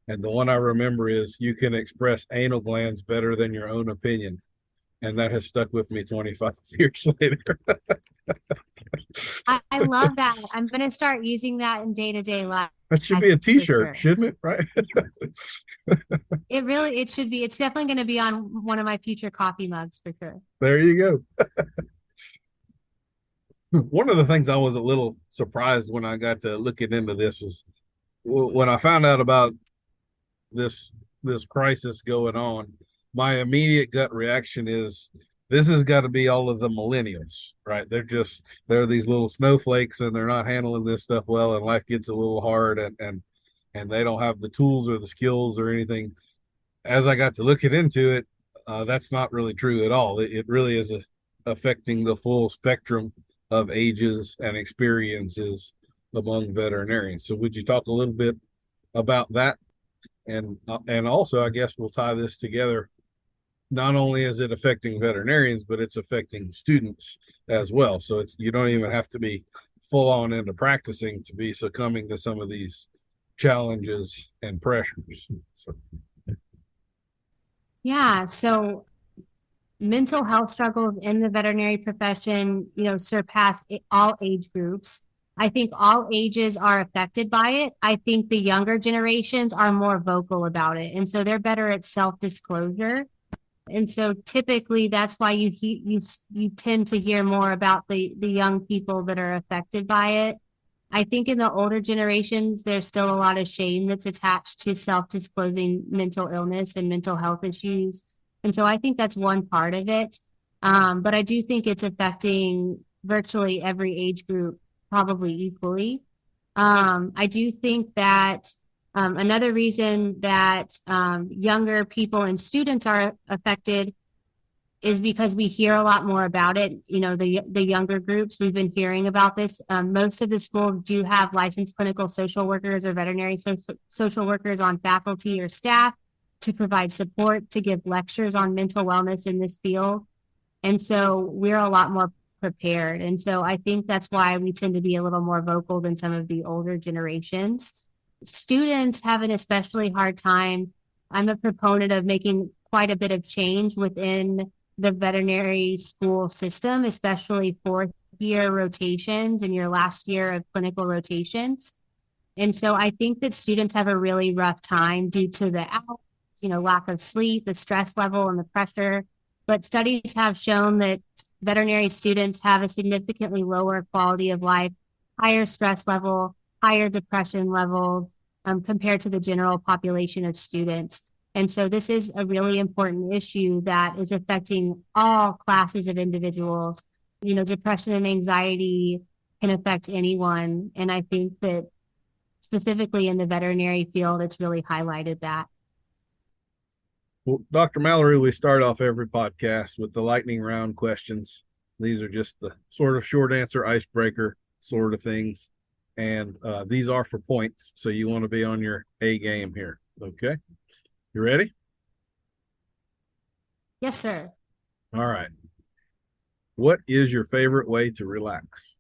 And the one I remember is you can express anal glands better than your own opinion. And that has stuck with me 25 years later. I love that. I'm going to start using that in day-to-day life. That should be a for t-shirt, sure. shouldn't it? Right? It should be. It's definitely going to be on one of my future coffee mugs for sure. There you go. One of the things I was a little surprised when I got to looking into this was when I found out about this crisis going on. My immediate gut reaction is this has got to be all of the millennials, right? They're these little snowflakes, and they're not handling this stuff well, and life gets a little hard, and they don't have the tools or the skills or anything. As I got to looking into it, that's not really true at all. It really is affecting the full spectrum of ages and experiences among veterinarians. So would you talk a little bit about that? And also, I guess we'll tie this together. Not only is it affecting veterinarians, but it's affecting students as well. So you don't even have to be full on into practicing to be succumbing to some of these challenges and pressures. So. Yeah. So mental health struggles in the veterinary profession, surpass all age groups. I think all ages are affected by it. I think the younger generations are more vocal about it. And so they're better at self-disclosure. And so typically that's why you tend to hear more about the young people that are affected by it. I think in the older generations, there's still a lot of shame that's attached to self-disclosing mental illness and mental health issues. And so I think that's one part of it. But I do think it's affecting virtually every age group probably equally. I do think that another reason that younger people and students are affected is because we hear a lot more about it. The younger groups, we've been hearing about this. Most of the schools do have licensed clinical social workers or veterinary social workers on faculty or staff to provide support, to give lectures on mental wellness in this field. And so we're a lot more prepared. And so I think that's why we tend to be a little more vocal than some of the older generations. Students have an especially hard time. I'm a proponent of making quite a bit of change within the veterinary school system, especially fourth year rotations and your last year of clinical rotations. And so I think that students have a really rough time due to the lack of sleep, the stress level, and the pressure. But studies have shown that veterinary students have a significantly lower quality of life, higher stress level, higher depression levels compared to the general population of students. And so this is a really important issue that is affecting all classes of individuals. Depression and anxiety can affect anyone. And I think that specifically in the veterinary field, it's really highlighted that. Well, Dr. Mallory, we start off every podcast with the lightning round questions. These are just the sort of short answer icebreaker sort of things. And these are for points. So you want to be on your A game here. Okay. You ready? Yes, sir. All right. What is your favorite way to relax?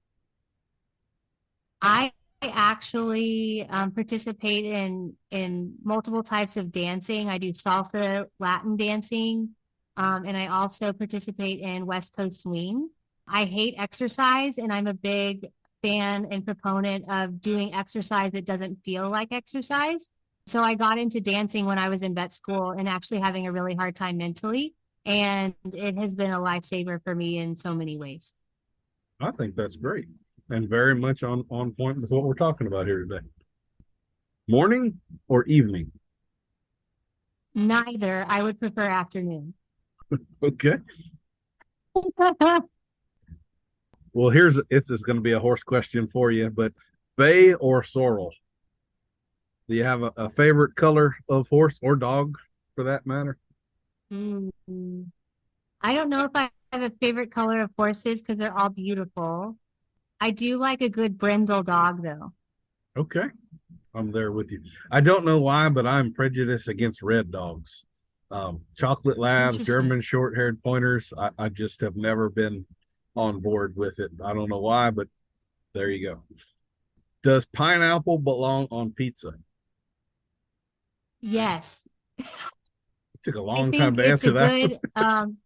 I actually participate in multiple types of dancing. I do salsa, Latin dancing, and I also participate in West Coast swing. I hate exercise, and I'm a big fan and proponent of doing exercise that doesn't feel like exercise. So I got into dancing when I was in vet school and actually having a really hard time mentally. And it has been a lifesaver for me in so many ways. I think that's great and very much on point with what we're talking about here today. Morning or evening? Neither. I would prefer afternoon. Okay. Well, this is going to be a horse question for you, but Bay or sorrel? Do you have a favorite color of horse or dog for that matter? Mm. I don't know if I have a favorite color of horses because they're all beautiful. I do like a good brindle dog though. Okay, I'm there with you. I don't know why, but I'm prejudiced against red dogs. Chocolate labs, Interesting. German short haired pointers. I just have never been on board with it. I don't know why, but there you go. Does pineapple belong on pizza? It Yes. took a I long time think to it's a answer that. good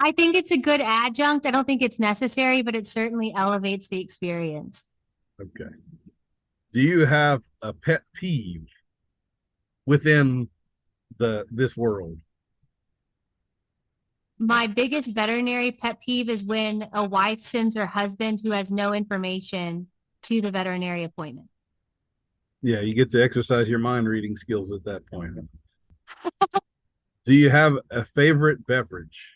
I think it's a good adjunct. I don't think it's necessary, but it certainly elevates the experience. Okay. Do you have a pet peeve within this world? My biggest veterinary pet peeve is when a wife sends her husband who has no information to the veterinary appointment. Yeah, you get to exercise your mind reading skills at that point. Do you have a favorite beverage?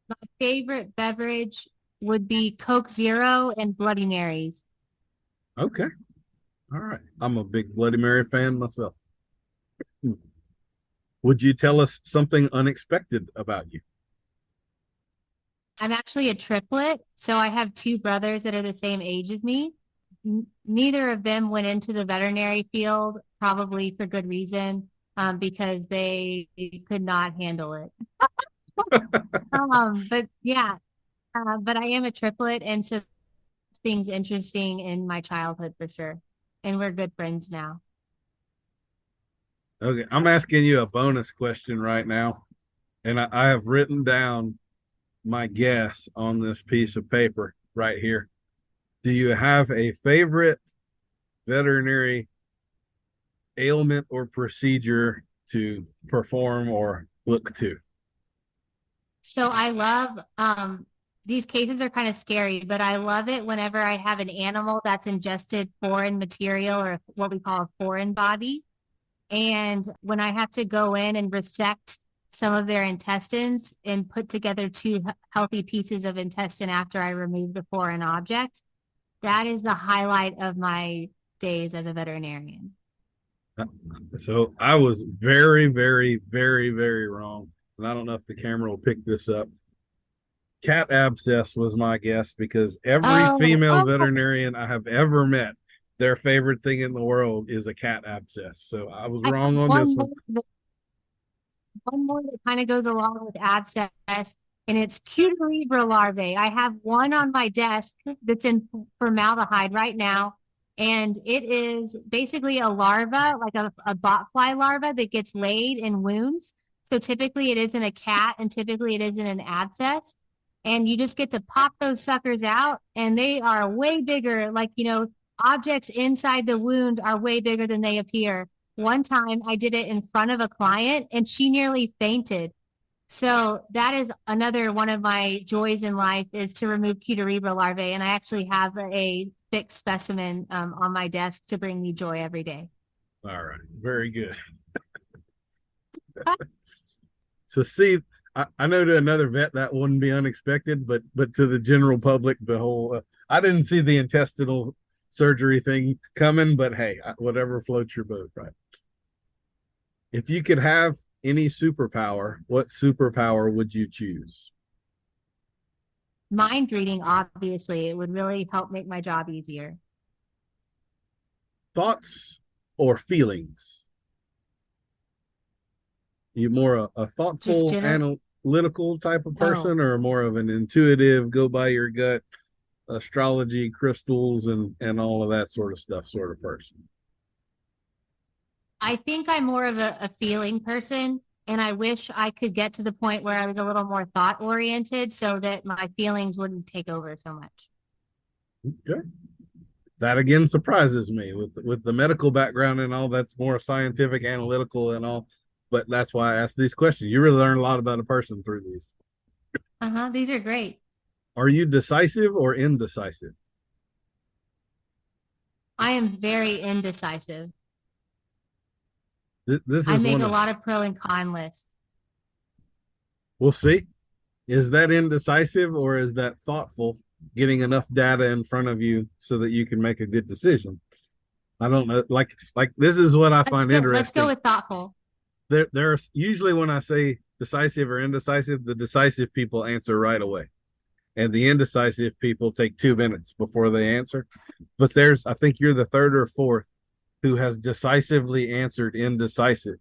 My favorite beverage would be Coke Zero and Bloody Marys. Okay. All right. I'm a big Bloody Mary fan myself. Would you tell us something unexpected about you? I'm actually a triplet, so I have two brothers that are the same age as me. Neither of them went into the veterinary field, probably for good reason, because they could not handle it. But yeah, but I am a triplet, and so things interesting in my childhood for sure. And we're good friends now. Okay. I'm asking you a bonus question right now, and I have written down my guess on this piece of paper right here. Do you have a favorite veterinary ailment or procedure to perform or look to? So I love these cases are kind of scary, but I love it whenever I have an animal that's ingested foreign material or what we call a foreign body. And when I have to go in and resect some of their intestines and put together two healthy pieces of intestine after I remove the foreign object, that is the highlight of my days as a veterinarian. So I was very, very, very, very wrong. And I don't know if the camera will pick this up. Cat abscess was my guess because every Oh, female oh, veterinarian I have ever met, their favorite thing in the world is a cat abscess. So I was I wrong have on this one. one more that kind of goes along with abscess, and it's cuterebra larvae. I have one on my desk that's in formaldehyde right now, and it is basically a larva, like a botfly larva that gets laid in wounds. So typically it isn't a cat, and typically it isn't an abscess. And you just get to pop those suckers out, and they are way bigger. Like, objects inside the wound are way bigger than they appear. One time I did it in front of a client and she nearly fainted. So that is another one of my joys in life is to remove cuterebra larvae. And I actually have a fixed specimen on my desk to bring me joy every day. All right. Very good. So see, I know to another vet that wouldn't be unexpected, but to the general public, the whole I didn't see the intestinal surgery thing coming, but hey, whatever floats your boat, right? If you could have any superpower, what superpower would you choose? Mind reading, obviously, it would really help make my job easier. Thoughts or feelings? You more a Just thoughtful, general. analytical type of Oh, person, or more of an intuitive, go by your gut, astrology, crystals, and all of that sort of stuff sort of person? I think I'm more of a feeling person, and I wish I could get to the point where I was a little more thought oriented so that my feelings wouldn't take over so much. Okay. That again surprises me with the medical background and all. That's more scientific, analytical, and all. But that's why I ask these questions. You really learn a lot about a person through these. Uh-huh. These are great. Are you decisive or indecisive? I am very indecisive. This I is make one a of, lot of pro and con lists. we'll see. Is that indecisive or is that thoughtful getting enough data in front of you so that you can make a good decision. I don't know, like this is what I find interesting. Let's go with thoughtful. There's usually when I say decisive or indecisive, the decisive people answer right away, and the indecisive people take 2 minutes before they answer. But I think you're the third or fourth who has decisively answered indecisive,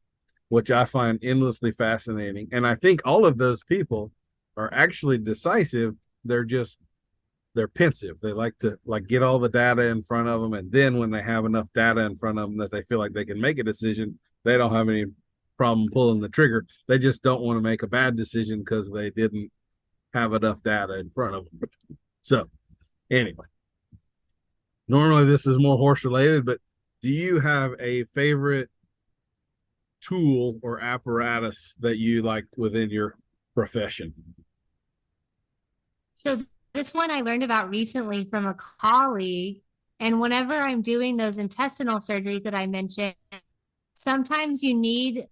which I find endlessly fascinating. And I think all of those people are actually decisive. They're pensive. They like to get all the data in front of them, and then when they have enough data in front of them that they feel like they can make a decision, they don't have any problem pulling the trigger. They just don't want to make a bad decision because they didn't have enough data in front of them. So anyway, normally this is more horse related, but do you have a favorite tool or apparatus that you like within your profession? So this one I learned about recently from a colleague. And whenever I'm doing those intestinal surgeries that I mentioned, sometimes you need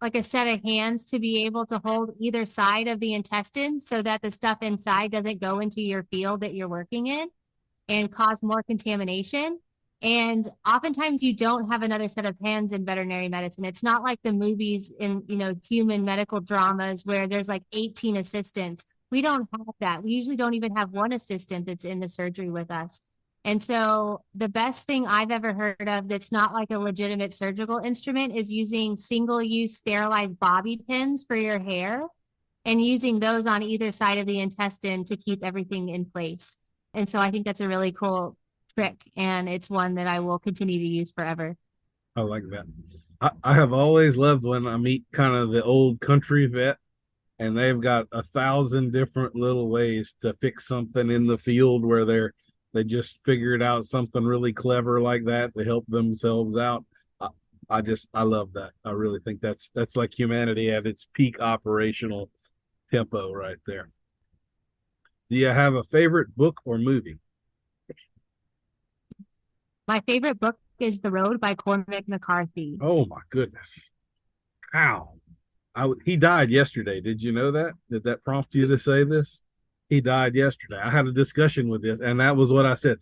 like a set of hands to be able to hold either side of the intestines so that the stuff inside doesn't go into your field that you're working in and cause more contamination. And oftentimes you don't have another set of hands in veterinary medicine. It's not like the movies in, human medical dramas where there's like 18 assistants. We don't have that. We usually don't even have one assistant that's in the surgery with us. And so the best thing I've ever heard of that's not like a legitimate surgical instrument is using single-use sterilized bobby pins for your hair and using those on either side of the intestine to keep everything in place. And so I think that's a really cool trick, and it's one that I will continue to use forever. I like that. I have always loved when I meet kind of the old country vet, and they've got 1,000 different little ways to fix something in the field where they just figured out something really clever like that to help themselves out. I love that. I really think that's like humanity at its peak operational tempo right there. Do you have a favorite book or movie? My favorite book is The Road by Cormac McCarthy. Oh my goodness. How? He died yesterday. Did you know that? Did that prompt you to say this? He died yesterday. I had a discussion with this, and that was what I said.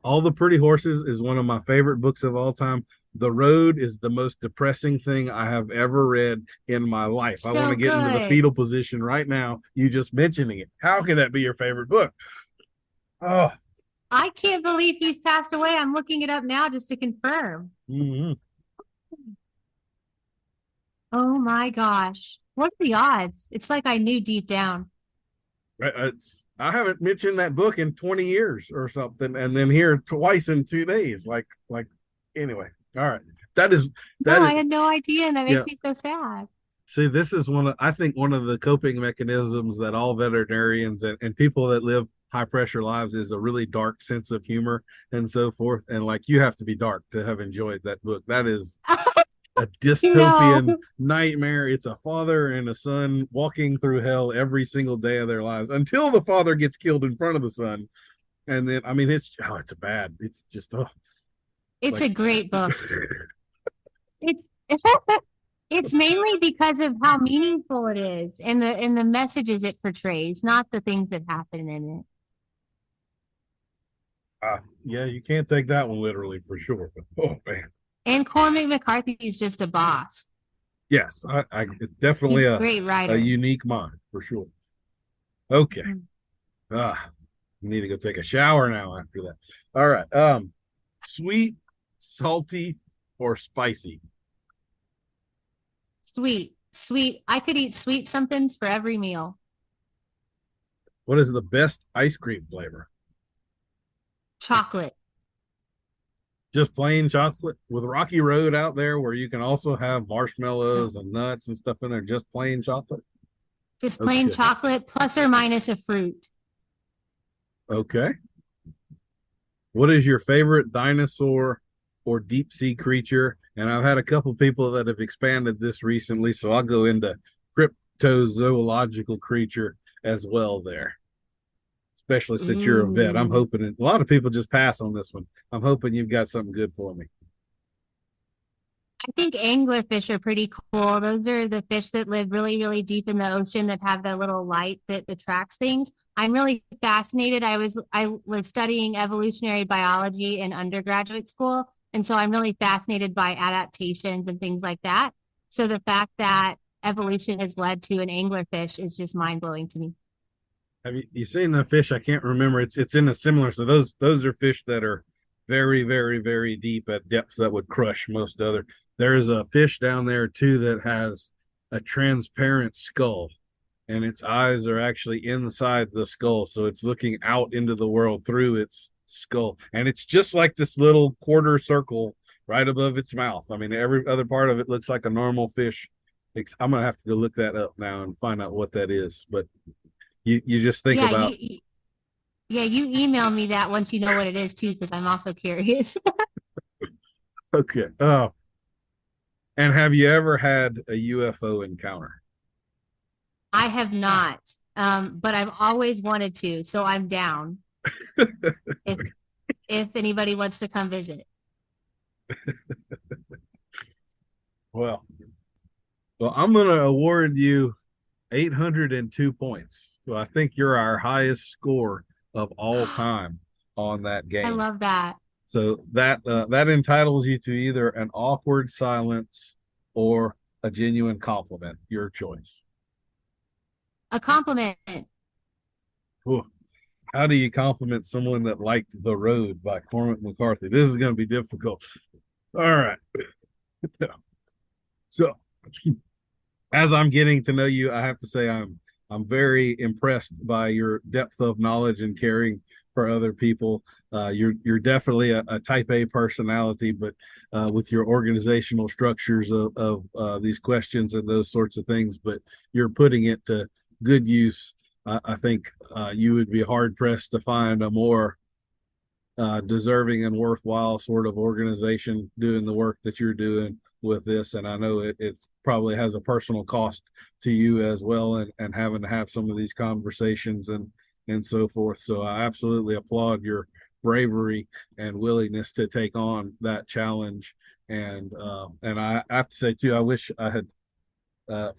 All the Pretty Horses is one of my favorite books of all time. The Road is the most depressing thing I have ever read in my life. I want to get into the fetal position right now. You just mentioning it. How can that be your favorite book? Oh, I can't believe he's passed away. I'm looking it up now just to confirm. mm-hmm. Oh my gosh. What are the odds? It's like I knew deep down. I haven't mentioned that book in 20 years or something, and then here twice in 2 days. Like anyway. All right. I had no idea, and that makes me so sad. See, this is I think one of the coping mechanisms that all veterinarians and people that live high pressure lives is a really dark sense of humor and so forth. And like, you have to be dark to have enjoyed that book. That is a dystopian nightmare. It's a father and a son walking through hell every single day of their lives until the father gets killed in front of the son. And then, I mean, it's bad. It's just, it's a great book. It's mainly because of how meaningful it is and the messages it portrays, not the things that happen in it. Yeah, you can't take that one literally for sure. Oh man. And Cormac McCarthy is just a boss. Yes, I definitely He's a great writer. A unique mind for sure. Okay. You need to go take a shower now after that. All right. Sweet, salty, or spicy? Sweet. I could eat sweet somethings for every meal. What is the best ice cream flavor? Chocolate. Just plain chocolate with Rocky Road out there where you can also have marshmallows and nuts and stuff in there. Just plain chocolate? Just plain chocolate plus or minus a fruit. Okay. What is your favorite dinosaur or deep sea creature? And I've had a couple people that have expanded this recently, so I'll go into cryptozoological creature as well there. Especially since you're a vet. I'm hoping a lot of people just pass on this one. I'm hoping you've got something good for me. I think anglerfish are pretty cool. Those are the fish that live really, really deep in the ocean that have the little light that attracts things. I'm really fascinated. I was studying evolutionary biology in undergraduate school, and so I'm really fascinated by adaptations and things like that. So the fact that evolution has led to an anglerfish is just mind blowing to me. Have you seen the fish? I can't remember. It's in a similar. So those are fish that are very, very, very deep at depths that would crush most other. There is a fish down there too that has a transparent skull, and its eyes are actually inside the skull, so it's looking out into the world through its skull, and it's just like this little quarter circle right above its mouth. I mean, every other part of it looks like a normal fish. I'm gonna have to go look that up now and find out what that is, but you just think Yeah, about. yeah, you email me that once you know what it is too, because I'm also curious. Okay. Oh, and have you ever had a UFO encounter? I have not, but I've always wanted to, so I'm down if if anybody wants to come visit. Well, well, I'm going to award you 802 points. So I think you're our highest score of all time on that I game. love that. So that entitles you to either an awkward silence or a genuine compliment. Your choice. A compliment. Whew. How do you compliment someone that liked The Road by Cormac McCarthy? This is going to be difficult. All right. So as I'm getting to know you, I have to say I'm very impressed by your depth of knowledge and caring for other people. You're definitely a type A personality, but with your organizational structures of these questions and those sorts of things, but you're putting it to good use. I think you would be hard pressed to find a more deserving and worthwhile sort of organization doing the work that you're doing with this. And I know it probably has a personal cost to you as well, and having to have some of these conversations and so forth. So I absolutely applaud your bravery and willingness to take on that challenge. And I have to say too, I wish I had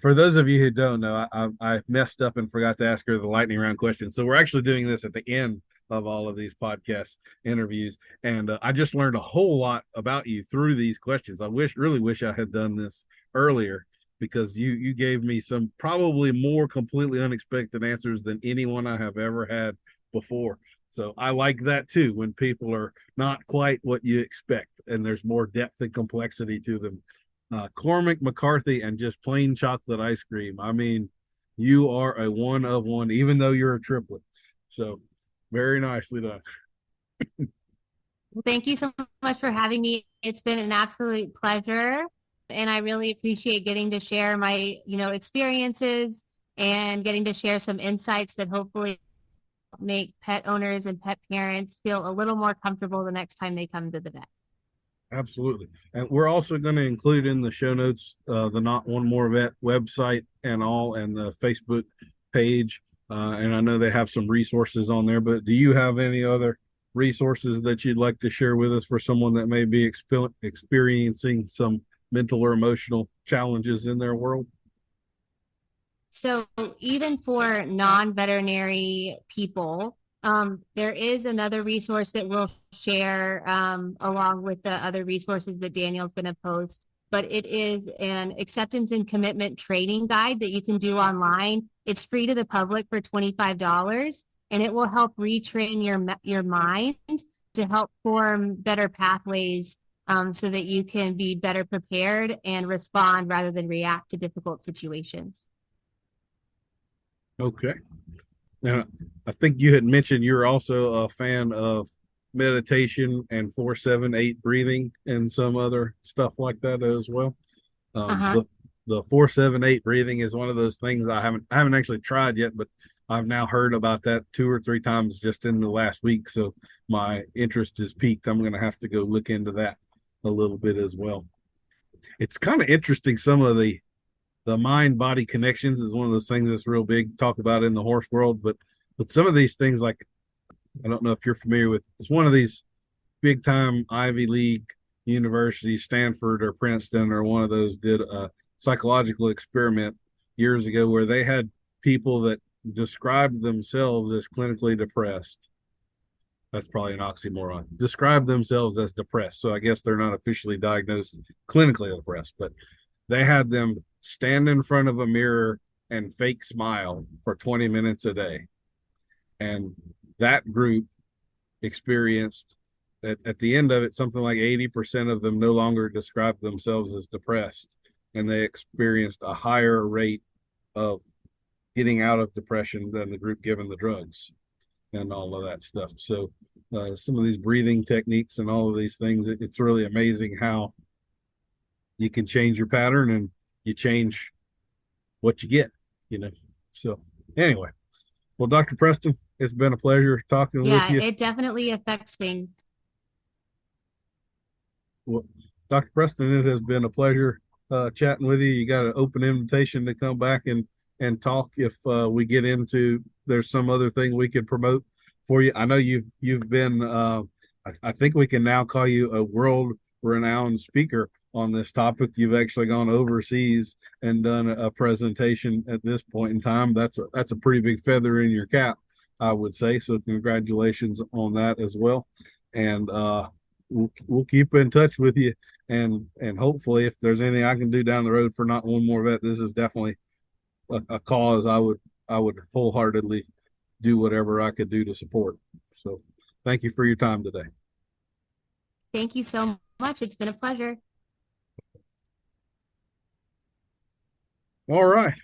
for those of you who don't know, I messed up and forgot to ask her the lightning round question. So we're actually doing this at the end of all of these podcast interviews, and I just learned a whole lot about you through these questions. Really wish I had done this earlier, because you gave me some probably more completely unexpected answers than anyone I have ever had before. So I like that too, when people are not quite what you expect and there's more depth and complexity to them. Cormac McCarthy and just plain chocolate ice cream. I mean, you are a one of one, even though you're a triplet. So very nicely done. Well, thank you so much for having me. It's been an absolute pleasure, and I really appreciate getting to share my, experiences and getting to share some insights that hopefully make pet owners and pet parents feel a little more comfortable the next time they come to the vet. Absolutely. And we're also going to include in the show notes the Not One More Vet website and the Facebook page. And I know they have some resources on there, but do you have any other resources that you'd like to share with us for someone that may be experiencing some mental or emotional challenges in their world? So even for non-veterinary people, there is another resource that we'll share along with the other resources that Daniel's going to post. But it is an acceptance and commitment training guide that you can do online. It's free to the public for $25, and it will help retrain your mind to help form better pathways so that you can be better prepared and respond rather than react to difficult situations. Okay. Now, I think you had mentioned you're also a fan of meditation and 4-7-8 breathing and some other stuff like that as well. Uh-huh. The 4-7-8 breathing is one of those things I haven't actually tried yet, but I've now heard about that 2 or 3 times just in the last week. So my interest is piqued. I'm going to have to go look into that a little bit as well. It's kind of interesting. Some of the mind body connections is one of those things that's real big talk about in the horse world, but some of these things, like, I don't know if you're familiar with, it's one of these big time Ivy League University, Stanford, or Princeton, or one of those did a psychological experiment years ago where they had people that described themselves as clinically depressed. That's probably an oxymoron. Describe themselves as depressed. So I guess they're not officially diagnosed clinically depressed, but they had them stand in front of a mirror and fake smile for 20 minutes a day. And that group experienced at the end of it, something like 80% of them no longer described themselves as depressed. And they experienced a higher rate of getting out of depression than the group given the drugs and all of that stuff. So some of these breathing techniques and all of these things, it's really amazing how you can change your pattern and you change what you get, you know. So anyway, well, Dr. Preston, it's been a pleasure talking with you. It definitely affects things. Well, Dr. Preston, it has been a pleasure chatting with you. You got an open invitation to come back and talk if we get into there's some other thing we could promote for you. I know you've been I think we can now call you a world renowned speaker on this topic. You've actually gone overseas and done a presentation at this point in time. That's a pretty big feather in your cap, I would say. So congratulations on that as well. And we'll keep in touch with you, and hopefully if there's anything I can do down the road for Not One More Vet, this is definitely a cause I would wholeheartedly do whatever I could do to support. So thank you for your time today. Thank you so much. It's been a pleasure. All right.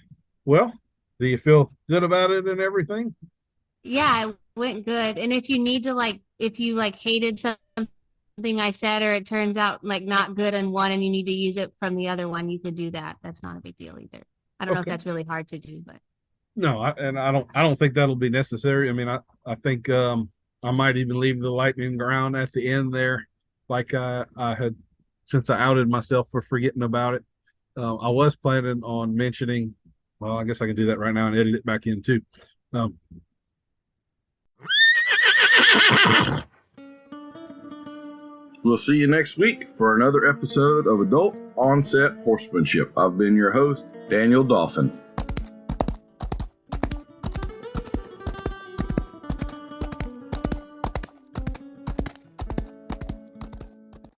Well, do you feel good about it and everything? Yeah, it went good. And if you need to if you hated something I said, or it turns out not good in one and you need to use it from the other one, you could do that. That's not a big deal either. I don't know if that's really hard to do, but no, I don't think that'll be necessary. I mean, I think I might even leave the lightning round at the end there, like I had, since I outed myself for forgetting about it. I was planning on mentioning. Well, I guess I can do that right now and edit it back in too. We'll see you next week for another episode of Adult Onset Horsemanship. I've been your host, Daniel Dolphin.